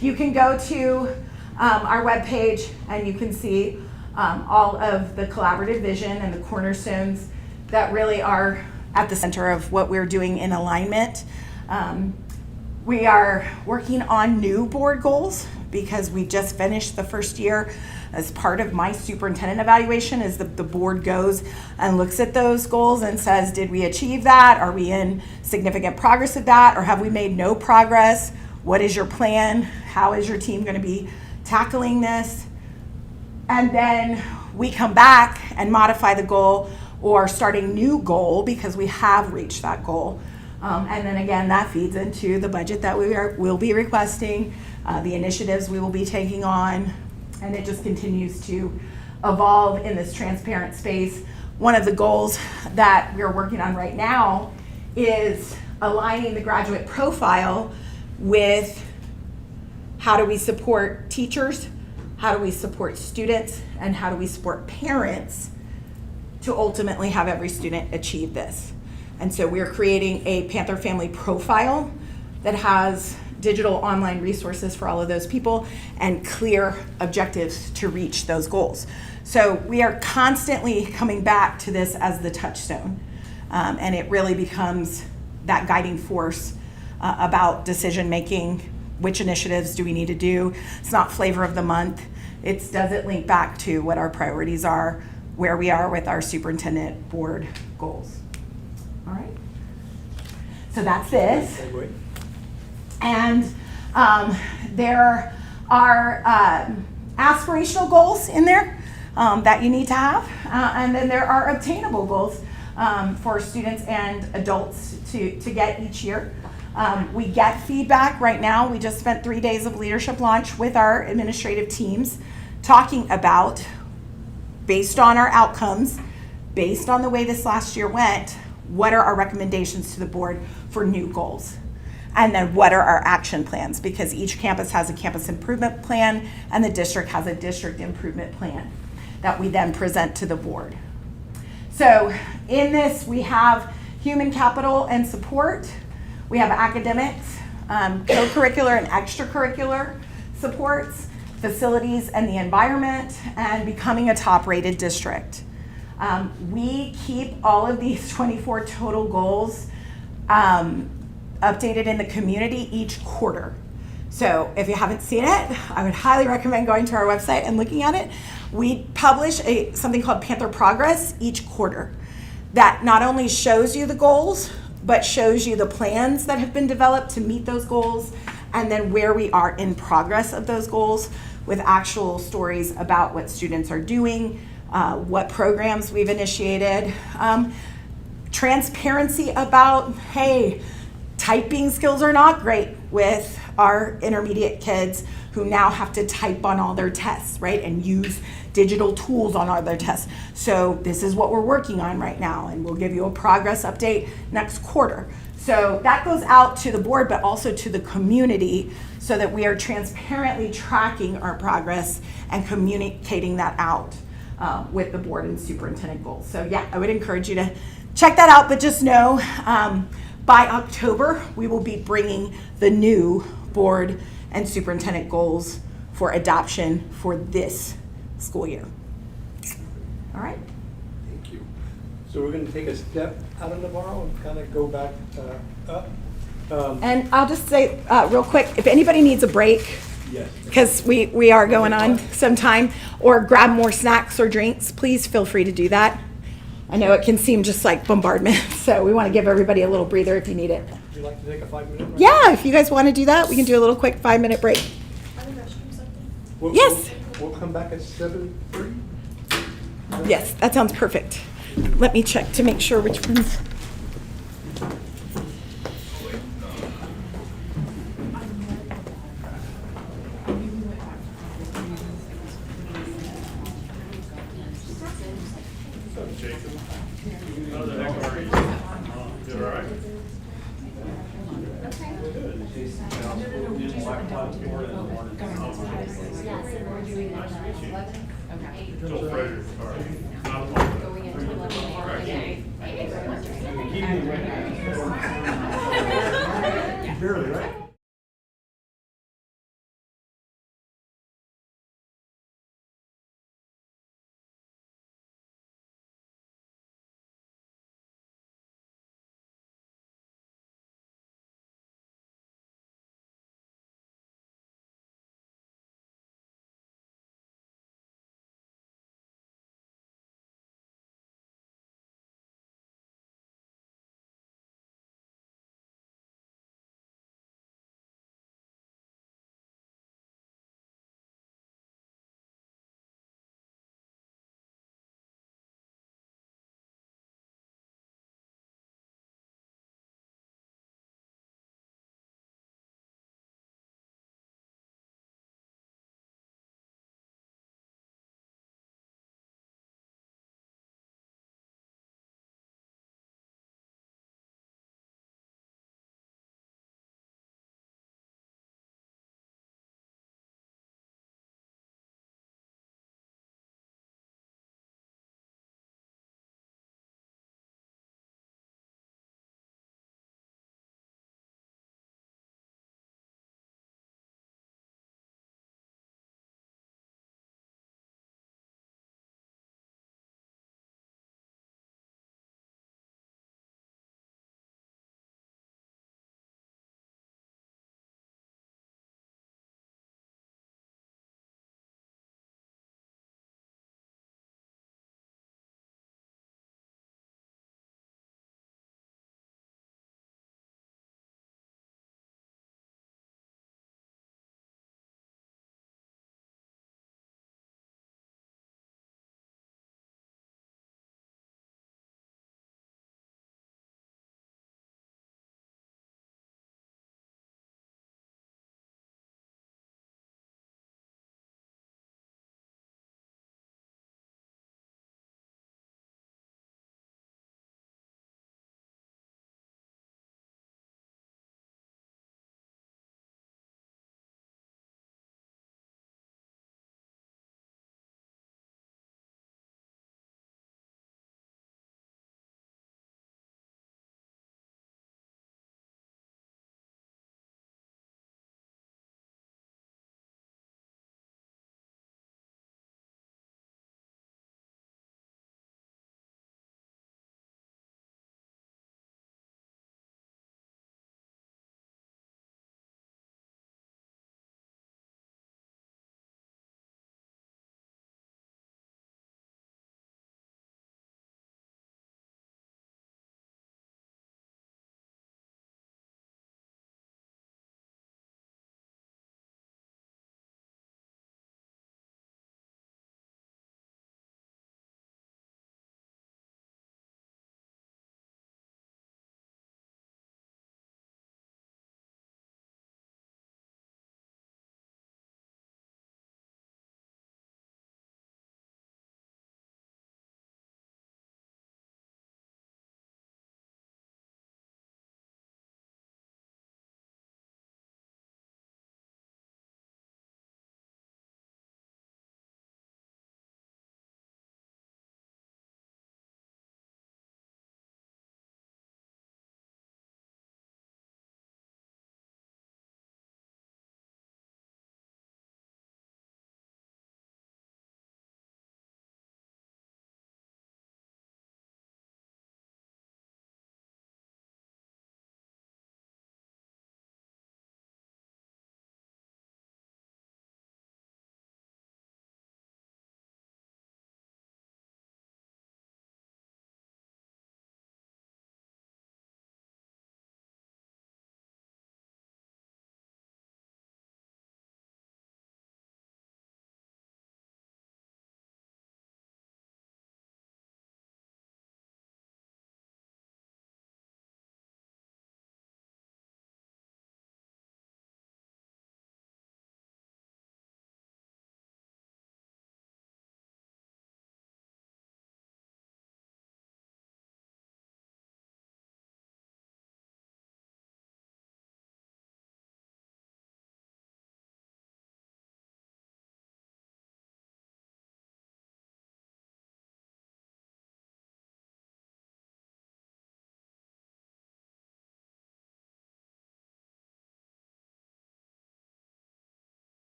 you can go to our webpage and you can see all of the collaborative vision and the cornerstones that really are at the center of what we're doing in alignment. We are working on new board goals because we just finished the first year. As part of my superintendent evaluation is the board goes and looks at those goals and says, did we achieve that? Are we in significant progress of that? Or have we made no progress? What is your plan? How is your team going to be tackling this? And then we come back and modify the goal or start a new goal because we have reached that goal. And then again, that feeds into the budget that we'll be requesting, the initiatives we will be taking on, and it just continues to evolve in this transparent space. One of the goals that we're working on right now is aligning the graduate profile with how do we support teachers, how do we support students, and how do we support parents to ultimately have every student achieve this. And so we're creating a Panther Family profile that has digital online resources for all of those people and clear objectives to reach those goals. So we are constantly coming back to this as the touchstone, and it really becomes that guiding force about decision making. Which initiatives do we need to do? It's not flavor of the month. Does it link back to what our priorities are, where we are with our superintendent board goals? All right. So that's this. And there are aspirational goals in there that you need to have. And then there are obtainable goals for students and adults to get each year. We get feedback right now. We just spent 3 days of leadership launch with our administrative teams talking about, based on our outcomes, based on the way this last year went, what are our recommendations to the board for new goals? And then what are our action plans? Because each campus has a campus improvement plan and the district has a district improvement plan that we then present to the board. So in this, we have human capital and support. We have academics, co-curricular and extracurricular supports, facilities and the environment, and becoming a top-rated district. We keep all of these 24 total goals updated in the community each quarter. So if you haven't seen it, I would highly recommend going to our website and looking at it. We publish something called Panther Progress each quarter that not only shows you the goals, but shows you the plans that have been developed to meet those goals, and then where we are in progress of those goals with actual stories about what students are doing, what programs we've initiated, transparency about, hey, typing skills are not great with our intermediate kids who now have to type on all their tests, right, and use digital tools on all their tests. So this is what we're working on right now, and we'll give you a progress update next quarter. So that goes out to the board, but also to the community, so that we are transparently tracking our progress and communicating that out with the board and superintendent goals. So yeah, I would encourage you to check that out, but just know by October, we will be bringing the new board and superintendent goals for adoption for this school year. All right. Thank you. So we're gonna take a step out of Navarro and kind of go back up. And I'll just say real quick, if anybody needs a break, Yes. because we are going on some time, or grab more snacks or drinks, please feel free to do that. I know it can seem just like bombardment, so we want to give everybody a little breather if you need it. Would you like to take a 5-minute break? Yeah, if you guys want to do that, we can do a little quick 5-minute break. Are the restrooms open? Yes. We'll come back at 7:30. Yes, that sounds perfect. Let me check to make sure which ones. Jason, how the heck are you? You all right? Joel Fraser, all right. Not a problem. Going into 11 a.m. Barely, right?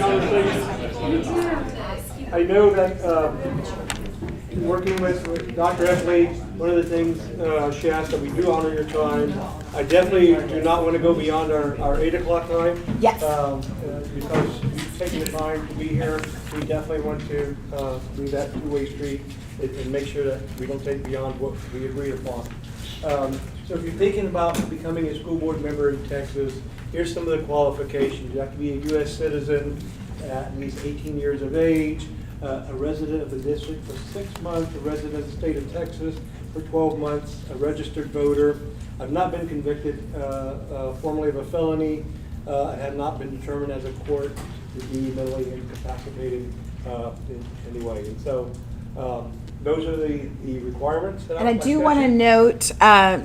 conversation. I know that working with Dr. Efley, one of the things she asked that we do honor your time. I definitely do not want to go beyond our 8 o'clock time. Yes. Because you've taken the time to be here. We definitely want to do that two-way street and make sure that we don't take beyond what we agreed upon. So if you're thinking about becoming a school board member in Texas, here's some of the qualifications. You have to be a U.S. citizen, at least 18 years of age, a resident of the district for 6 months, a resident of the state of Texas for 12 months, a registered voter. I've not been convicted formally of a felony. I have not been determined as a court to be mentally incapacitated in any way. And so those are the requirements. And I do want to note,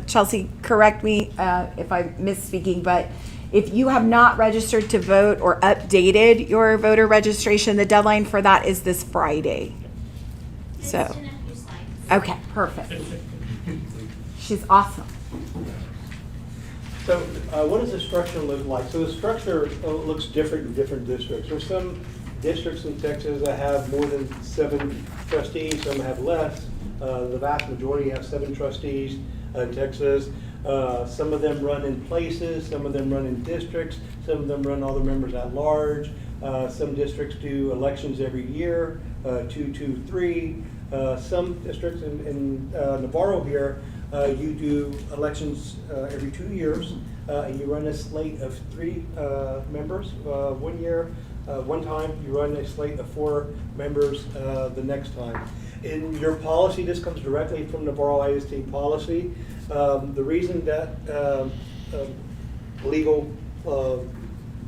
Chelsea, correct me if I'm misspeaking, but if you have not registered to vote or updated your voter registration, the deadline for that is this Friday. So, okay, perfect. She's awesome. So what does the structure look like? So the structure looks different in different districts. There's some districts in Texas that have more than 7 trustees, some have less. The vast majority have 7 trustees in Texas. Some of them run in places, some of them run in districts, some of them run all the members at large. Some districts do elections every year, 2, 3. Some districts in Navarro here, you do elections every 2 years, and you run a slate of 3 members 1 year. One time you run a slate of 4 members the next time. In your policy, this comes directly from Navarro ISD policy. The reason that legal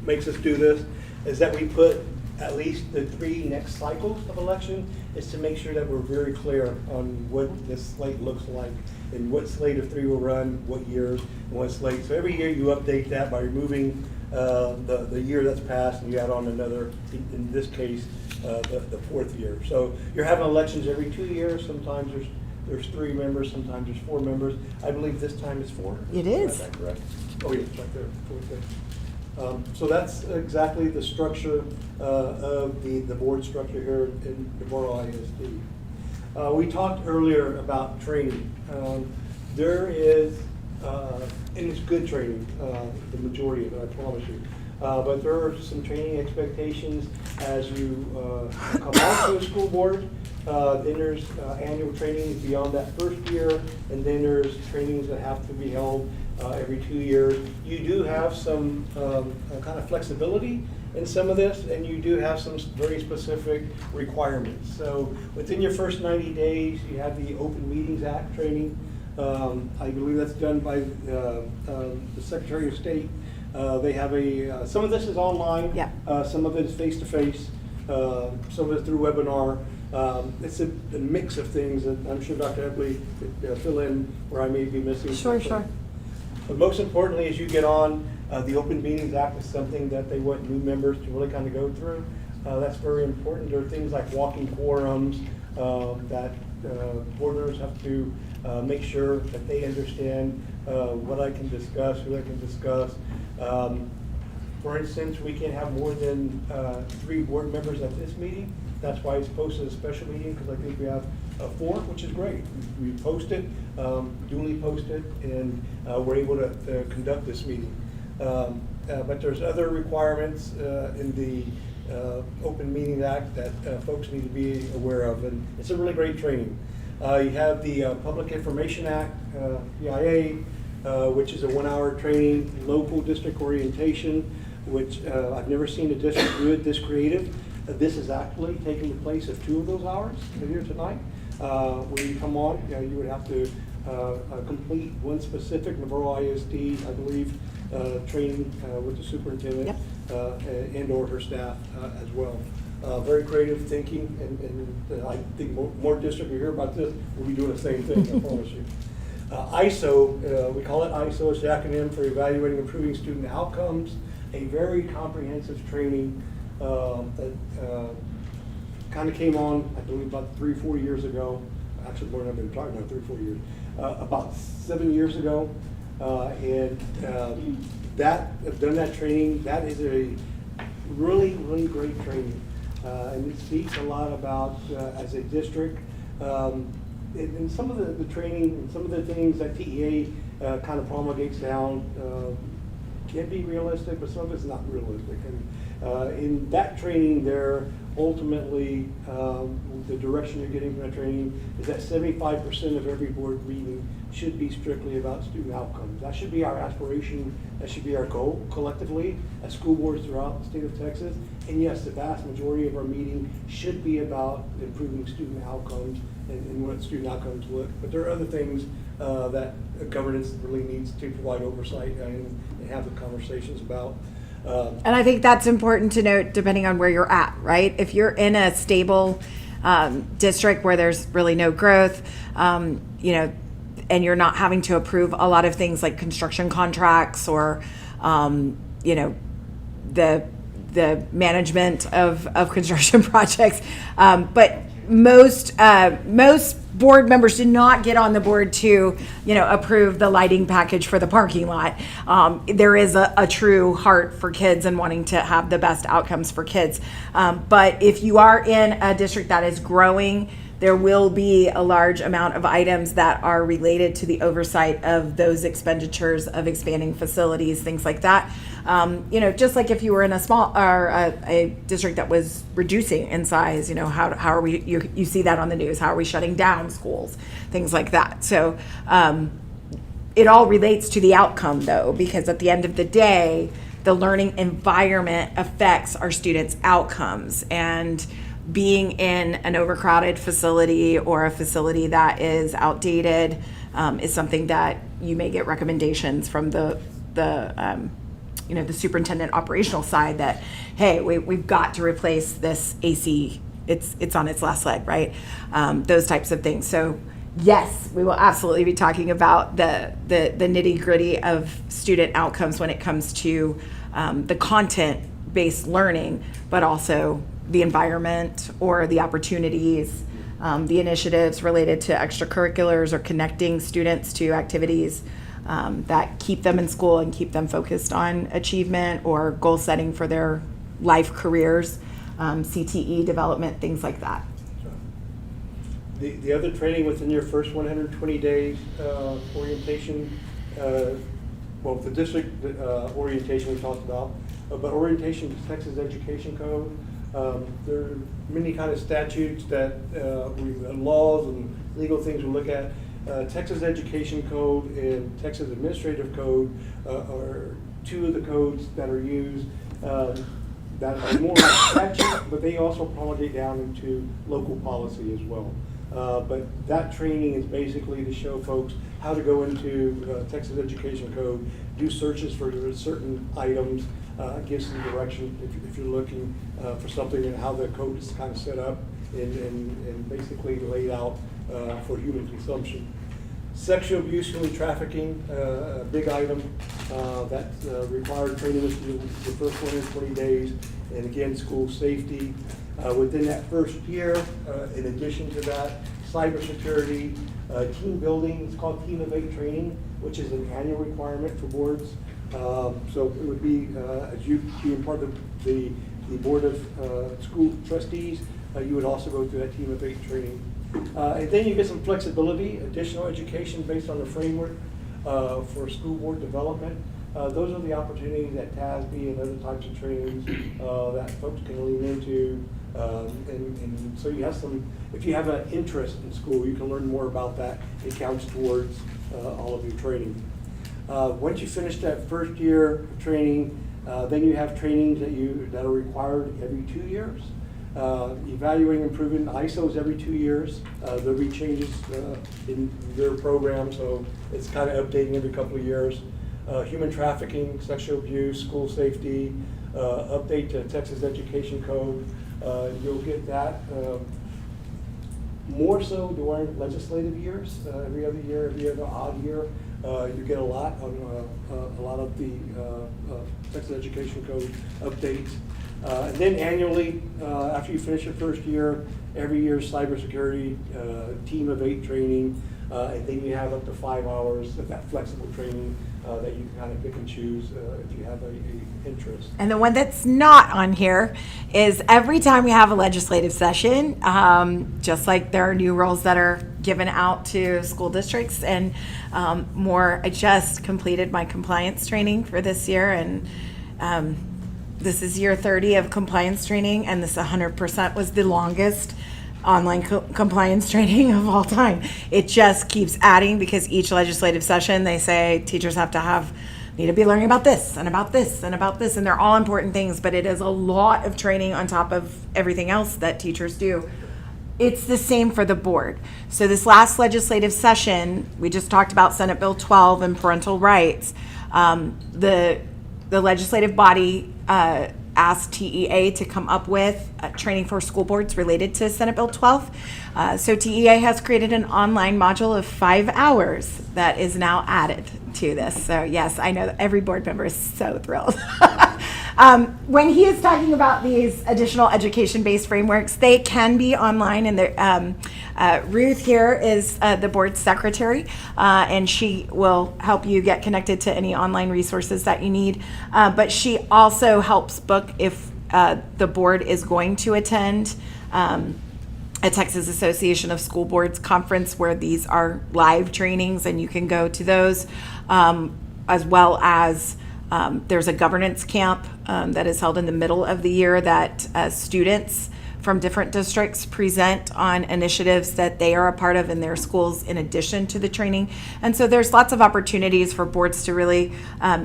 makes us do this is that we put at least the 3 next cycles of election is to make sure that we're very clear on what this slate looks like and what slate of 3 will run, what years, and what slate. So every year you update that by removing the year that's passed and you add on another, in this case, the 4th year. So you're having elections every 2 years. Sometimes there's 3 members, sometimes there's 4 members. I believe this time it's 4. It is. Is that correct? Oh, yeah, it's right there, 4th. So that's exactly the structure of the board structure here in Navarro ISD. We talked earlier about training. There is, and it's good training, the majority of it, I promise you. But there are some training expectations as you come onto a school board. Then there's annual training beyond that first year, and then there's trainings that have to be held every 2 years. You do have some kind of flexibility in some of this, and you do have some very specific requirements. So within your first 90 days, you have the Open Meetings Act training. I believe that's done by the Secretary of State. They have some of this is online, Yeah. Some of it is face-to-face, some of it through webinar. It's a mix of things, and I'm sure Dr. Epley could fill in where I may be missing Sure, something. sure. But most importantly, as you get on, the Open Meetings Act is something that they want new members to really kind of go through. That's very important. There are things like walking quorums that board members have to make sure that they understand what I can discuss, who I can discuss. For instance, we can't have more than 3 board members at this meeting. That's why it's posted as a special meeting, because I think we have 4, which is great. We post it, duly posted, and we're able to conduct this meeting. But there's other requirements in the Open Meeting Act that folks need to be aware of, and it's a really great training. You have the Public Information Act, PIA, which is a 1-hour training, local district orientation, which I've never seen a district do it this creative. This is actually taking the place of 2 of those hours here tonight. When you come on, you would have to complete one specific Navarro ISD, I believe, training with the superintendent. Yep. And or her staff as well. Very creative thinking, and I think more districts will hear about this, will be doing the same thing, I promise you. ISO, we call it ISO, it's the acronym for Evaluating Improving Student Outcomes, a very comprehensive training that kind of came on, I believe, about 3 or 4 years ago. Actually, more than I've been talking about 3 or 4 years. About 7 years ago, and that I've done that training. That is really, really great training. And it speaks a lot about, as a district, and some of the training and some of the things that TEA kind of promulgates down can be realistic, but some of it's not realistic. And in that training there, ultimately, the direction you're getting from that training is that 75% of every board meeting should be strictly about student outcomes. That should be our aspiration, that should be our goal collectively as school boards throughout the state of Texas. And yes, the vast majority of our meeting should be about improving student outcomes and what student outcomes look. But there are other things that governance really needs to provide oversight and have the conversations about. And I think that's important to note depending on where you're at, right? If you're in a stable district where there's really no growth, you know, and you're not having to approve a lot of things like construction contracts or, you know, the management of construction projects. But most board members do not get on the board to, you know, approve the lighting package for the parking lot. There is a true heart for kids and wanting to have the best outcomes for kids. But if you are in a district that is growing, there will be a large amount of items that are related to the oversight of those expenditures of expanding facilities, things like that. You know, just like if you were in a small or a district that was reducing in size, you know, how are we? You see that on the news. How are we shutting down schools? Things like that. So it all relates to the outcome, though, because at the end of the day, the learning environment affects our students' outcomes. And being in an overcrowded facility or a facility that is outdated is something that you may get recommendations from the you know, the superintendent operational side that, hey, we've got to replace this AC. It's on its last leg, right? Those types of things. So yes, we will absolutely be talking about the nitty gritty of student outcomes when it comes to the content-based learning, but also the environment or the opportunities, the initiatives related to extracurriculars or connecting students to activities that keep them in school and keep them focused on achievement or goal setting for their life careers, CTE development, things like that. The other training within your first 120 days orientation, well, the district orientation we talked about, but orientation to Texas Education Code. There are many kind of statutes that laws and legal things we look at. Texas Education Code and Texas Administrative Code are two of the codes that are used that are more like statute, but they also promulgate down into local policy as well. But that training is basically to show folks how to go into Texas Education Code, do searches for certain items, give some direction if you're looking for something, and how the code is kind of set up and basically laid out for human consumption. Sexual abuse, human trafficking, a big item that's required training within the first 120 days, and again, school safety. Within that first year, in addition to that, cybersecurity, team building, it's called Team of 8 training, which is an annual requirement for boards. So it would be, as you being part of the Board of School Trustees, you would also go through that Team of 8 training. And then you get some flexibility, additional education based on the framework for school board development. Those are the opportunities that TASB and other types of trainings that folks can lean into. And so you have some, if you have an interest in school, you can learn more about that. It counts towards all of your training. Once you finish that first year of training, then you have trainings that are required every 2 years. Evaluating and improving ISOs every 2 years. There'll be changes in their program, so it's kind of updating every couple of years. Human trafficking, sexual abuse, school safety, update to Texas Education Code. You'll get that more so during legislative years. Every other odd year, you get a lot on a lot of the Texas Education Code updates. And then annually, after you finish your first year, every year cybersecurity, Team of 8 training, and then you have up to 5 hours of that flexible training that you can kind of pick and choose if you have a interest. And the one that's not on here is every time we have a legislative session, just like there are new roles that are given out to school districts and more, I just completed my compliance training for this year, and this is year 30 of compliance training, and this 100% was the longest online compliance training of all time. It just keeps adding because each legislative session they say teachers need to be learning about this and about this and about this, and they're all important things, but it is a lot of training on top of everything else that teachers do. It's the same for the board. So this last legislative session, we just talked about Senate Bill 12 and parental rights. The legislative body asked TEA to come up with training for school boards related to Senate Bill 12. So TEA has created an online module of 5 hours that is now added to this. So yes, I know that every board member is so thrilled. When he is talking about these additional education-based frameworks, they can be online, and Ruth here is the board secretary, and she will help you get connected to any online resources that you need. But she also helps book if the board is going to attend a Texas Association of School Boards conference where these are live trainings, and you can go to those, as well as there's a governance camp that is held in the middle of the year that students from different districts present on initiatives that they are a part of in their schools in addition to the training. And so there's lots of opportunities for boards to really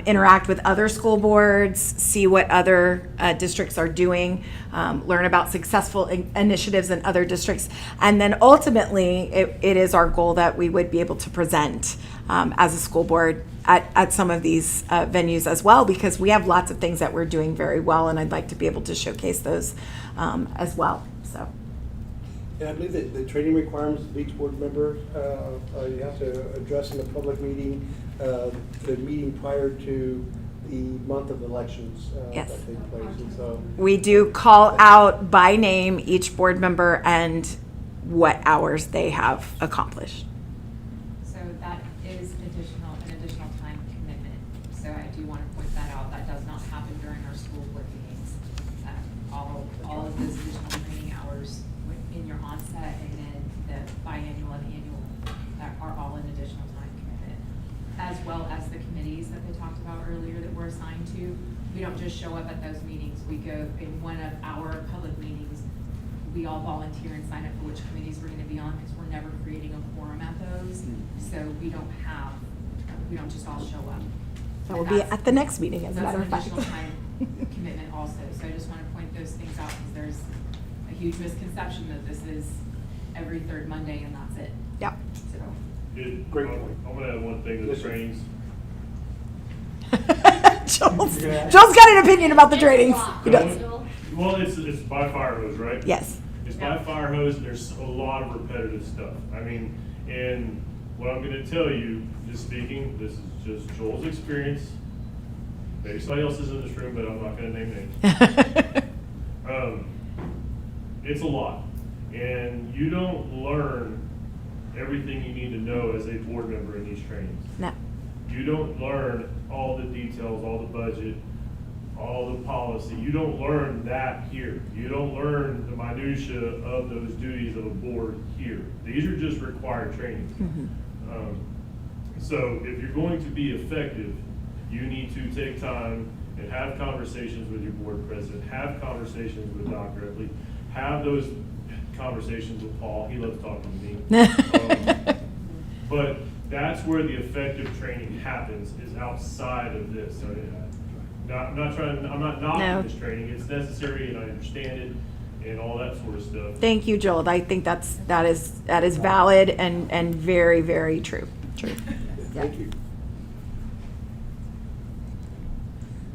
interact with other school boards, see what other districts are doing, learn about successful initiatives in other districts. And then ultimately, it is our goal that we would be able to present as a school board at some of these venues as well, because we have lots of things that we're doing very well, and I'd like to be able to showcase those as well. So, Yeah, I believe that the training requirements of each board member, you have to address in the public meeting, the meeting prior to the month of elections Yes. that take place. And so we do call out by name each board member and what hours they have accomplished. So that is an additional time commitment. So I do want to point that out. That does not happen during our school board meetings. All of those additional training hours in your onset and then the biannual and annual that are all an additional time commitment, as well as the committees that they talked about earlier that we're assigned to. We don't just show up at those meetings. We go in one of our public meetings. We all volunteer and sign up for which committees we're going to be on, because we're never creating a quorum at those. So we don't just all show up. That will be at the next meeting, as a That's matter an of fact. additional time commitment also. So I just want to point those things out, because there's a huge misconception that this is every third Monday and that's it. Yep. So Great I'm point. gonna add one thing to the Yes, sir. trainings. Joel's got an opinion about the trainings. He does. Well, it's by fire hose, right? Yes. It's by fire hose, and there's a lot of repetitive stuff. I mean, and what I'm gonna tell you, just speaking, this is just Joel's experience. Maybe somebody else is in this room, but I'm not gonna name names. It's a lot, and you don't learn everything you need to know as a board member in these trainings. No. You don't learn all the details, all the budget, all the policy. You don't learn that here. You don't learn the minutia of those duties of a board here. These are just required trainings. So if you're going to be effective, you need to take time and have conversations with your board president, have conversations with Dr. Epley, have those conversations with Paul. He loves talking to me. But that's where the effective training happens, is outside of this. So, I'm not knocking No. this training. It's necessary, and I understand it, and all that sort of stuff. Thank you, Joel. I think that is valid and very, very true. True. Thank you.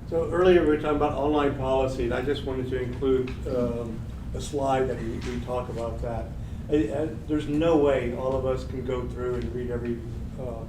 So earlier we were talking about online policy, and I just wanted to include a slide that we talk about that. There's no way all of us can go through and read every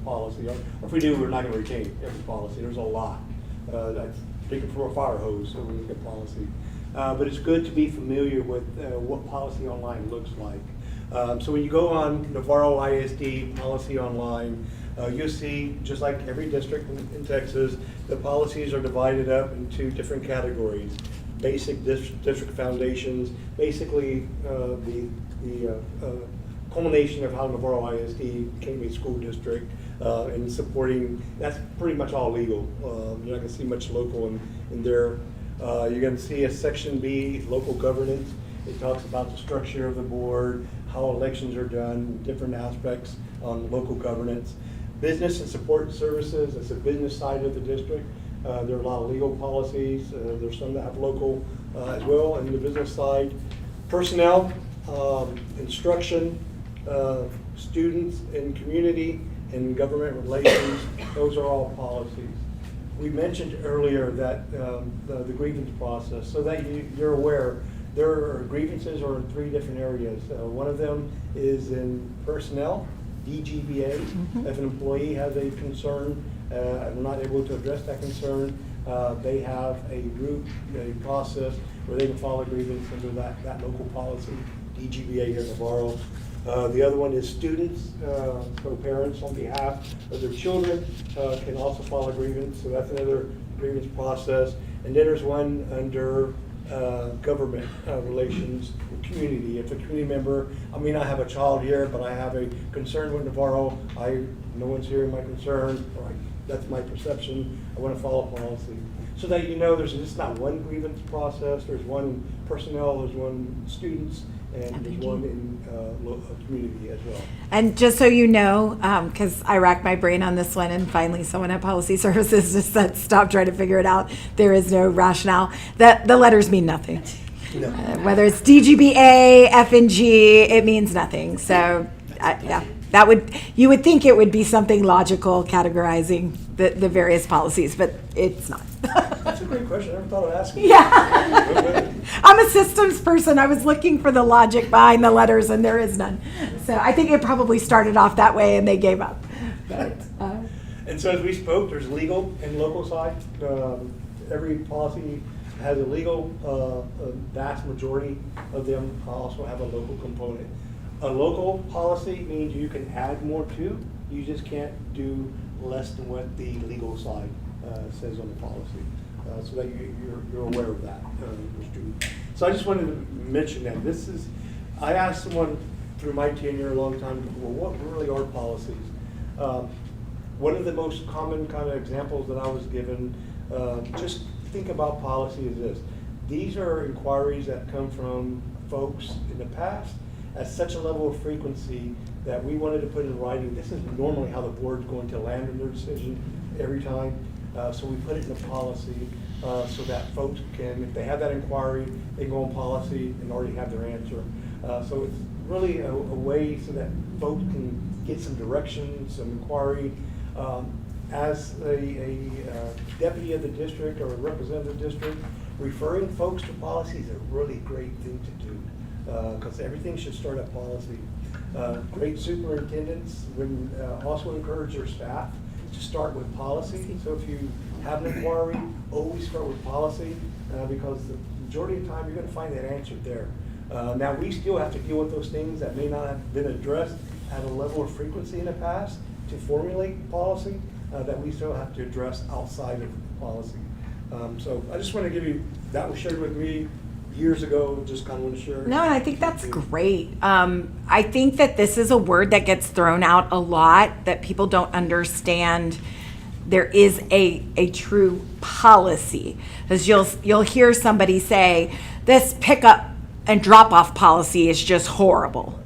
policy, or if we do, we're not going to retain every policy. There's a lot. That's taken from a fire hose, so we look at policy. But it's good to be familiar with what policy online looks like. So when you go on Navarro ISD policy online, You'll see, just like every district in Texas, the policies are divided up into different categories. Basic district foundations, basically the culmination of how Navarro ISD became a school district, and supporting, that's pretty much all legal. You're not gonna see much local in there. You're gonna see a section B, local governance. It talks about the structure of the board, how elections are done, different aspects on local governance. Business and support services, that's the business side of the district. There are a lot of legal policies. There's some that have local as well. And the business side, personnel, instruction, students and community, and government relations, those are all policies. We mentioned earlier that the grievance process, so that you're aware, there are grievances are in 3 different areas. One of them is in personnel, DGBA. If an employee has a concern and we're not able to address that concern, they have a process where they can file a grievance under that local policy, DGBA here in Navarro. The other one is students, so parents on behalf of their children can also file a grievance, so that's another grievance process. And then there's one under government relations with community. If a community member, I may not have a child here, but I have a concern with Navarro, no one's hearing my concern, or that's my perception, I want to follow policy. So that you know there's just not one grievance process, there's one in personnel, there's one in students, and there's one in community as well. And just so you know, because I racked my brain on this one, and finally someone at Policy Services just said, stop trying to figure it out. There is no rationale. The letters mean nothing. No. Whether it's DGBA, F and G, it means nothing. So, yeah, you would think it would be something logical categorizing the various policies, but it's not. That's a great question. I never thought of asking. Yeah. I'm a systems person. I was looking for the logic behind the letters, and there is none. So I think it probably started off that way, and they gave up. But, and so as we spoke, there's legal and local side. Every policy has a legal, a vast majority of them also have a local component. A local policy means you can add more to, you just can't do less than what the legal side says on the policy. So that you're aware of that, Mr. Student. So I just wanted to mention that. I asked someone through my tenure a long time before, what really are policies? One of the most common kind of examples that I was given, just think about policy as this. These are inquiries that come from folks in the past at such a level of frequency that we wanted to put in writing. This is normally how the board's going to land in their decision every time. So we put it in a policy so that folks can, if they have that inquiry, they go on policy and already have their answer. So it's really a way so that folks can get some direction, some inquiry. As a deputy of the district or a representative of the district, referring folks to policy is a really great thing to do because everything should start at policy. Great superintendents would also encourage their staff to start with policy. So if you have an inquiry, always start with policy because the majority of the time you're going to find that answer there. Now we still have to deal with those things that may not have been addressed at a level of frequency in the past to formulate policy that we still have to address outside of policy. So I just want to give you, that was shared with me years ago, just kind of want to share. No, and I think that's great. I think that this is a word that gets thrown out a lot, that people don't understand. There is a true policy. Because you'll hear somebody say, this pickup and drop-off policy is just horrible.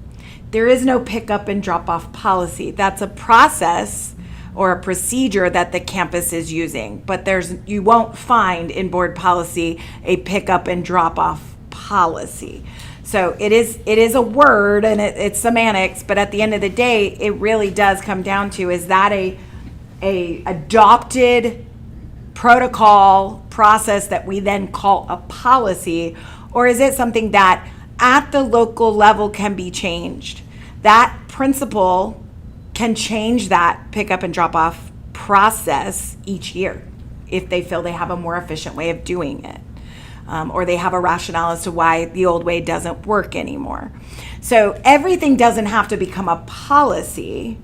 There is no pickup and drop-off policy. That's a process or a procedure that the campus is using. But you won't find in board policy a pickup and drop-off policy. So it is a word and it's semantics, but at the end of the day, it really does come down to, is that a adopted protocol process that we then call a policy, or is it something that at the local level can be changed? That principal can change that pickup and drop off process each year if they feel they have a more efficient way of doing it, or they have a rationale as to why the old way doesn't work anymore. So everything doesn't have to become a policy.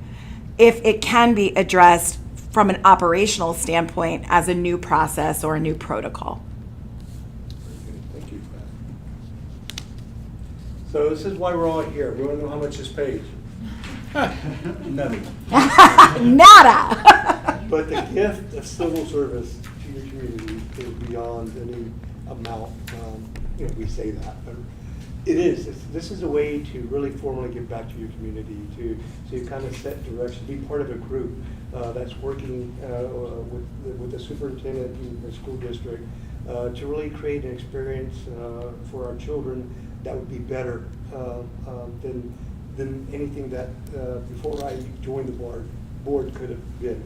if it can be addressed from an operational standpoint as a new process or a new protocol. Thank you for that. So this is why we're all here. We want to know how much is paid. Nothing. Nada. But the gift of civil service to your community is beyond any amount. We say that, but it is. This is a way to really formally give back to your community, to kind of set direction, be part of a group that's working with the superintendent and the school district to really create an experience for our children that would be better than anything that before I joined the board could have been.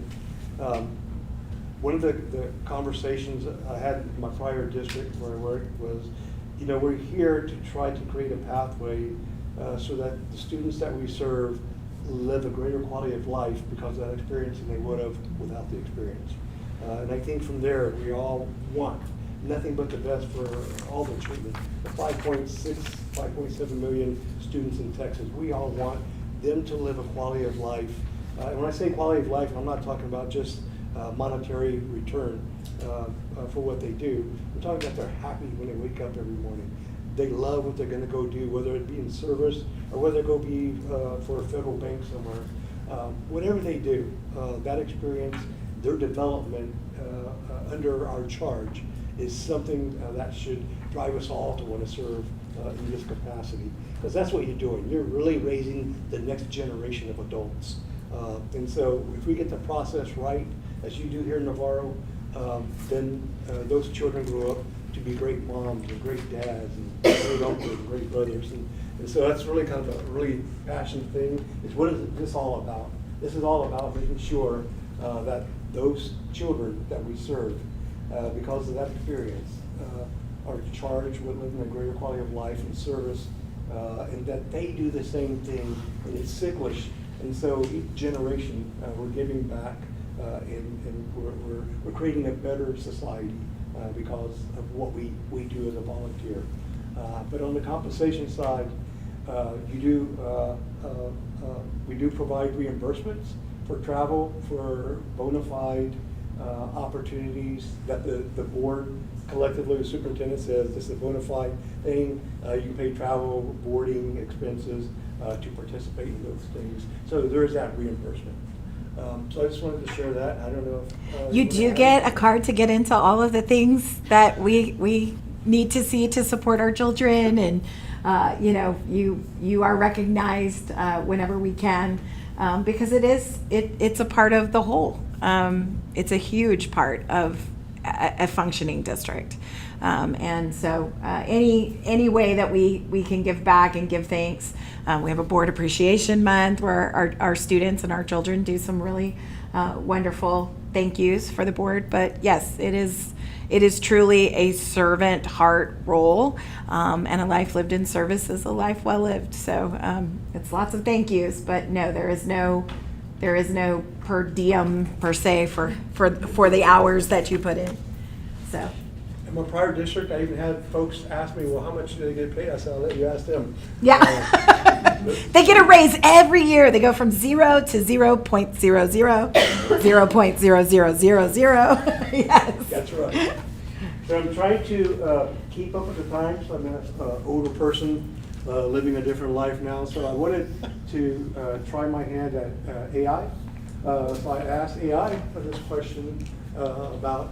One of the conversations I had in my prior district where I worked was, we're here to try to create a pathway so that the students that we serve live a greater quality of life because of that experience than they would have without the experience. And I think from there, we all want nothing but the best for all the children. The 5.7 million students in Texas, we all want them to live a quality of life. And when I say quality of life, I'm not talking about just monetary return for what they do. I'm talking about they're happy when they wake up every morning. They love what they're going to go do, whether it be in service or whether it go be for a federal bank somewhere. Whatever they do, that experience, their development under our charge is something that should drive us all to want to serve in this capacity. Because that's what you're doing. You're really raising the next generation of adults. And so if we get the process right, as you do here in Navarro, then those children grow up to be great moms and great dads and great uncles and great brothers. And so that's really kind of a really passionate thing, is what is this all about? This is all about making sure that those children that we serve, because of that experience, are charged with living a greater quality of life and service, and that they do the same thing, and it's cyclish. And so each generation, we're giving back, and we're creating a better society because of what we do as a volunteer. But on the compensation side, we do provide reimbursements for travel, for bona fide opportunities that the board collectively, the superintendent says this is a bona fide thing. You can pay travel, boarding expenses to participate in those things. So there is that reimbursement. So I just wanted to share that. I don't know if You do get a card to get into all of the things that we need to see to support our children, and you are recognized whenever we can because it's a part of the whole. It's a huge part of a functioning district, and so any way that we can give back and give thanks. We have a board appreciation month where our students and our children do some really wonderful thank yous for the board. But yes, it is truly a servant heart role, and a life lived in service is a life well lived. So it's lots of thank yous, but no, there is no per diem per se for the hours that you put in. So. In my prior district, I even had folks ask me, well, how much do they get paid? I said, I'll let you ask them. Yeah. They get a raise every year. They go from 0 to 0.00, 0.0000. Yes. That's right. So I'm trying to keep up with the times. I'm an older person living a different life now. So I wanted to try my hand at AI. So I asked AI for this question about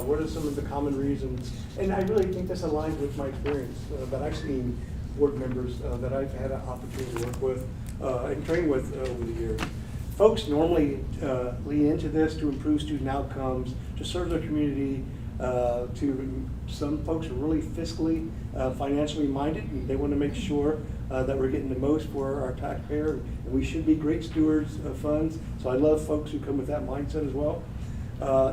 what are some of the common reasons, and I really think this aligns with my experience that I've seen board members that I've had an opportunity to work with and train with over the years. Folks normally lean into this to improve student outcomes, to serve their community. Some folks are really fiscally, financially minded, and they want to make sure that we're getting the most for our taxpayer, and we should be great stewards of funds. So I love folks who come with that mindset as well.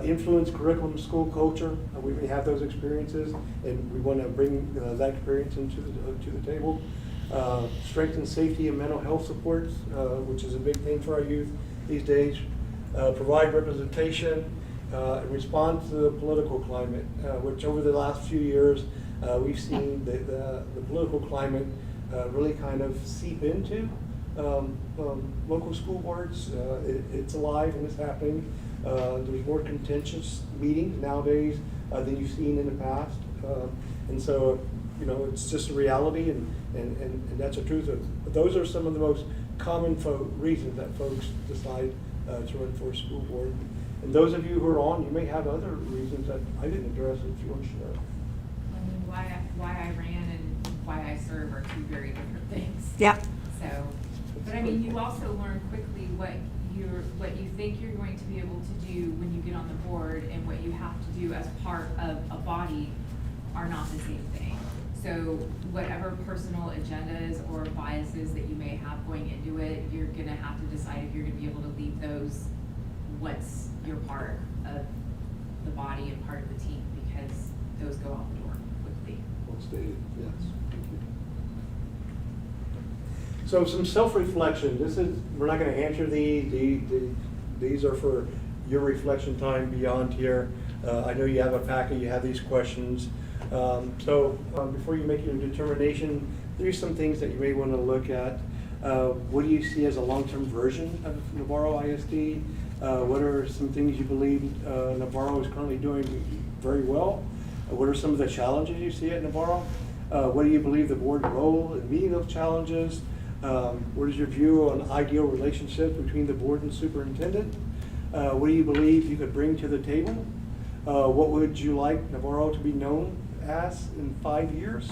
Influence curriculum, school culture. We may have those experiences, and we want to bring that experience into the table. Strengthen safety and mental health supports, which is a big thing for our youth these days. Provide representation and respond to the political climate, which over the last few years we've seen the political climate really kind of seep into local school boards. It's alive and it's happening. There's more contentious meetings nowadays than you've seen in the past. And so, you know, it's just a reality, and that's the truth. But those are some of the most common reasons that folks decide to run for a school board. And those of you who are on, you may have other reasons that I didn't address if you want to share. I mean, why I ran and why I serve are two very different things. Yep. So, but I mean, you also learn quickly what you think you're going to be able to do when you get on the board, and what you have to do as part of a body are not the same thing. So whatever personal agendas or biases that you may have going into it, you're gonna have to decide if you're gonna be able to leave those once you're part of the body and part of the team, because those go out the door quickly. Well stated, yes. Thank you. So some self-reflection. We're not going to answer these are for your reflection time beyond here. I know you have a packet, you have these questions. Before you make your determination, there's some things that you may want to look at. What do you see as a long-term version of Navarro ISD? What are some things you believe Navarro is currently doing very well? What are some of the challenges you see at Navarro? What do you believe the board's role in meeting those challenges? What is your view on ideal relationships between the board and superintendent? What do you believe you could bring to the table? What would you like Navarro to be known as in 5 years?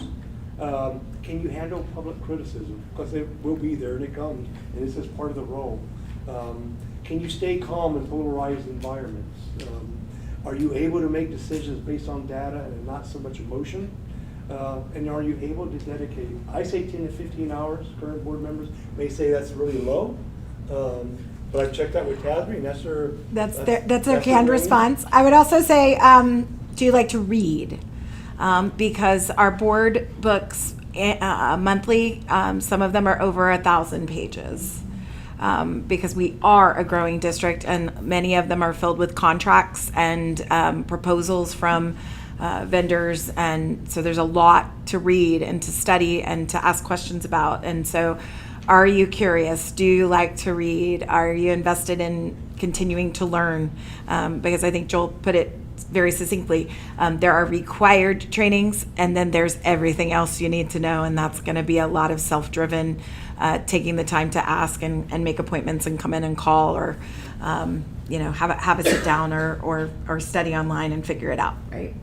Can you handle public criticism? Because it will be there and it comes, and this is part of the role. Can you stay calm in polarized environments? Are you able to make decisions based on data and not so much emotion? And are you able to dedicate, I say 10 to 15 hours, current board members may say that's really low, but I've checked that with TASB, and that's their canned response. I would also say, do you like to read? Because our board books monthly, some of them are over 1,000 pages. Because we are a growing district, and many of them are filled with contracts and proposals from vendors, and so there's a lot to read and to study and to ask questions about. And so, are you curious? Do you like to read? Are you invested in continuing to learn? Because I think Joel put it very succinctly, there are required trainings, and then there's everything else you need to know, and that's going to be a lot of self-driven, taking the time to ask and make appointments and come in and call, or have a sit down or study online and figure it out, right?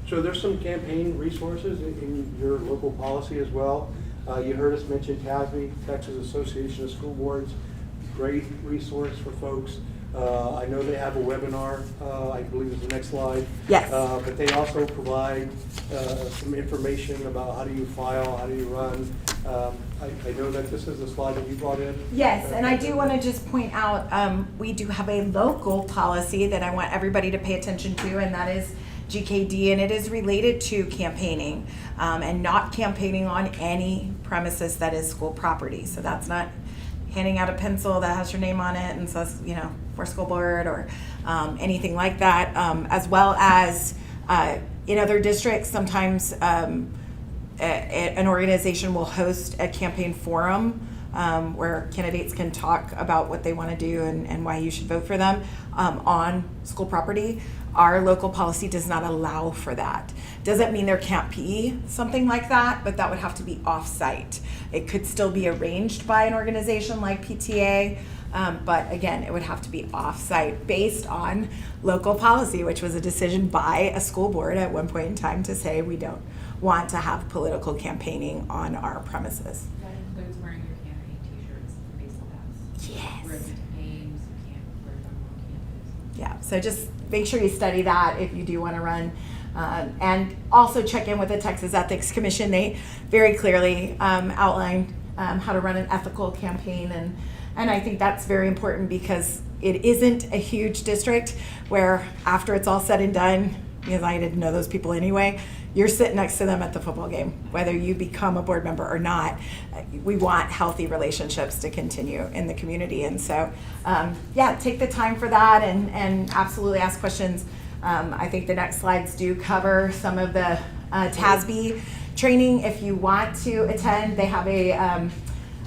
So there's some campaign resources in your local policy as well. You heard us mention TASB, Texas Association of School Boards, great resource for folks. I know they have a webinar, I believe is the next slide. Yes. But they also provide some information about how do you file, how do you run. I know that this is the slide that you brought in. Yes, and I do want to just point out, we do have a local policy that I want everybody to pay attention to, and that is GKD, and it is related to campaigning, and not campaigning on any premises that is school property. So that's not handing out a pencil that has your name on it and says, for school board, or anything like that, as well as in other districts, sometimes an organization will host a campaign forum where candidates can talk about what they want to do and why you should vote for them on school property. Our local policy does not allow for that. Doesn't mean there can't be something like that, but that would have to be off-site. It could still be arranged by an organization like PTA, but again, it would have to be off-site based on local policy, which was a decision by a school board at one point in time to say we don't want to have political campaigning on our premises. That includes wearing your candidate t-shirts and baseball hats. Yes. Where the games, you can't wear them on campus. Yeah, so just make sure you study that if you do want to run. And also check in with the Texas Ethics Commission. They very clearly outlined how to run an ethical campaign. And I think that's very important because it isn't a huge district where after it's all said and done, because I didn't know those people anyway, you're sitting next to them at the football game, whether you become a board member or not. We want healthy relationships to continue in the community. And so, take the time for that and absolutely ask questions. I think the next slides do cover some of the TASB training. If you want to attend, they have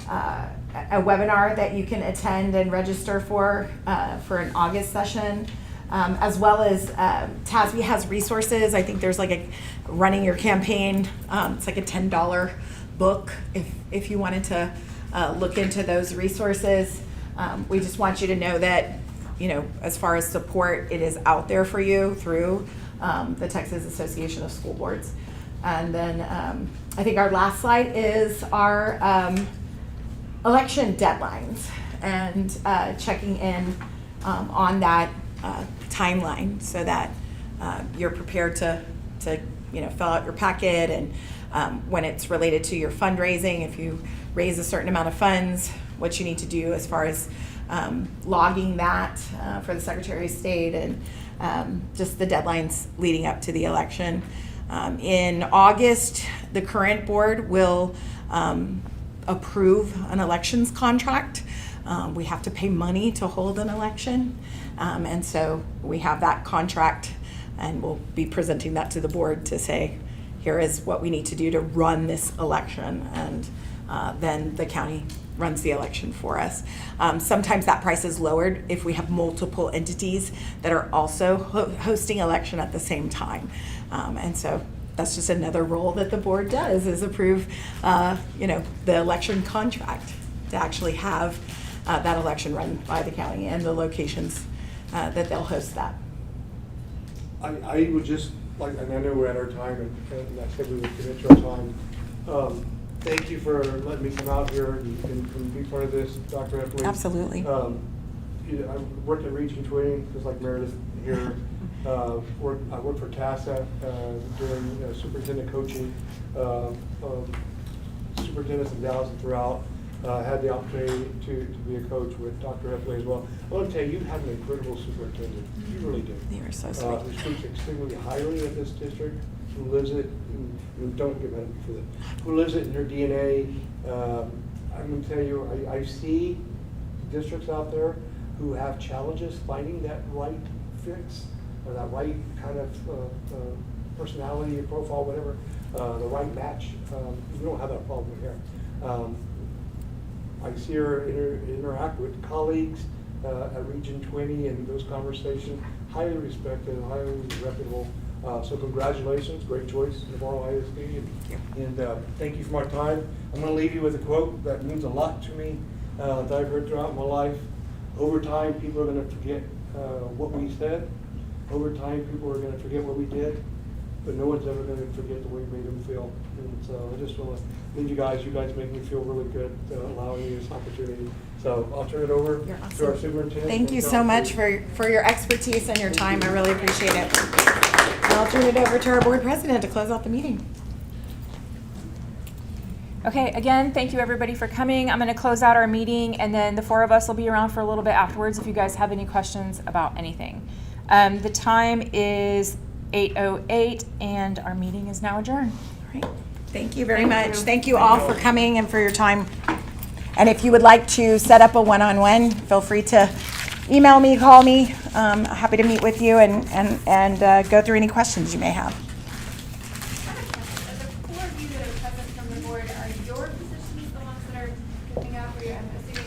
a webinar that you can attend and register for an August session. As well as TASB has resources. I think there's like a running your campaign. It's like a $10 book if you wanted to look into those resources. We just want you to know that, you know, as far as support, it is out there for you through the Texas Association of School Boards. And then I think our last slide is our election deadlines and checking in on that timeline so that you're prepared to you know, fill out your packet, and when it's related to your fundraising, if you raise a certain amount of funds, what you need to do as far as logging that for the Secretary of State, and just the deadlines leading up to the election. In August, the current board will approve an elections contract. We have to pay money to hold an election. And so we have that contract, and we'll be presenting that to the board to say, here is what we need to do to run this election. And then the county runs the election for us. Sometimes that price is lowered if we have multiple entities that are also hosting election at the same time. And so that's just another role that the board does, is approve you know, the election contract to actually have that election run by the county and the locations that they'll host that. I would just like, and I know we're at our time, and I said we would commit to our time. Thank you for letting me come out here and be part of this, Dr. Epley. Absolutely. You know, I worked at Region 20, just like Meredith here. I worked for TASA doing superintendent coaching, superintendents in Dallas and throughout. Had the opportunity to be a coach with Dr. Epley as well. I want to tell you, you have an incredible superintendent. You really do. You are so sweet. Who speaks extremely highly of this district, who lives it, and don't get mad at me for that, who lives it in her DNA. I'm going to tell you, I see districts out there who have challenges finding that right fix, or that right kind of personality, profile, whatever, the right match. We don't have that problem here. I see her interact with colleagues at Region 20, and those conversations, highly respected, highly reputable. So congratulations, great choice, Navarro ISD, and thank you for my time. I'm going to leave you with a quote that means a lot to me that I've heard throughout my life. Over time, people are going to forget what we said. Over time, people are going to forget what we did, but no one's ever going to forget the way we made them feel. And so I just want to leave you guys. You guys make me feel really good, allowing me this opportunity. So I'll turn it over to our superintendent. Thank you so much for your expertise and your time. I really appreciate it. And I'll turn it over to our board president to close out the meeting. Okay, again, thank you everybody for coming. I'm going to close out our meeting, and then the four of us will be around for a little bit afterwards if you guys have any questions about anything. The time is 8:08, and our meeting is now adjourned. All right. Thank you very much. Thank you all for coming and for your time. And if you would like to set up a one-on-one, feel free to email me, call me. Happy to meet with you and go through any questions you may have. The four of you that are present from the board, are your positions the ones that are coming up? I'm assuming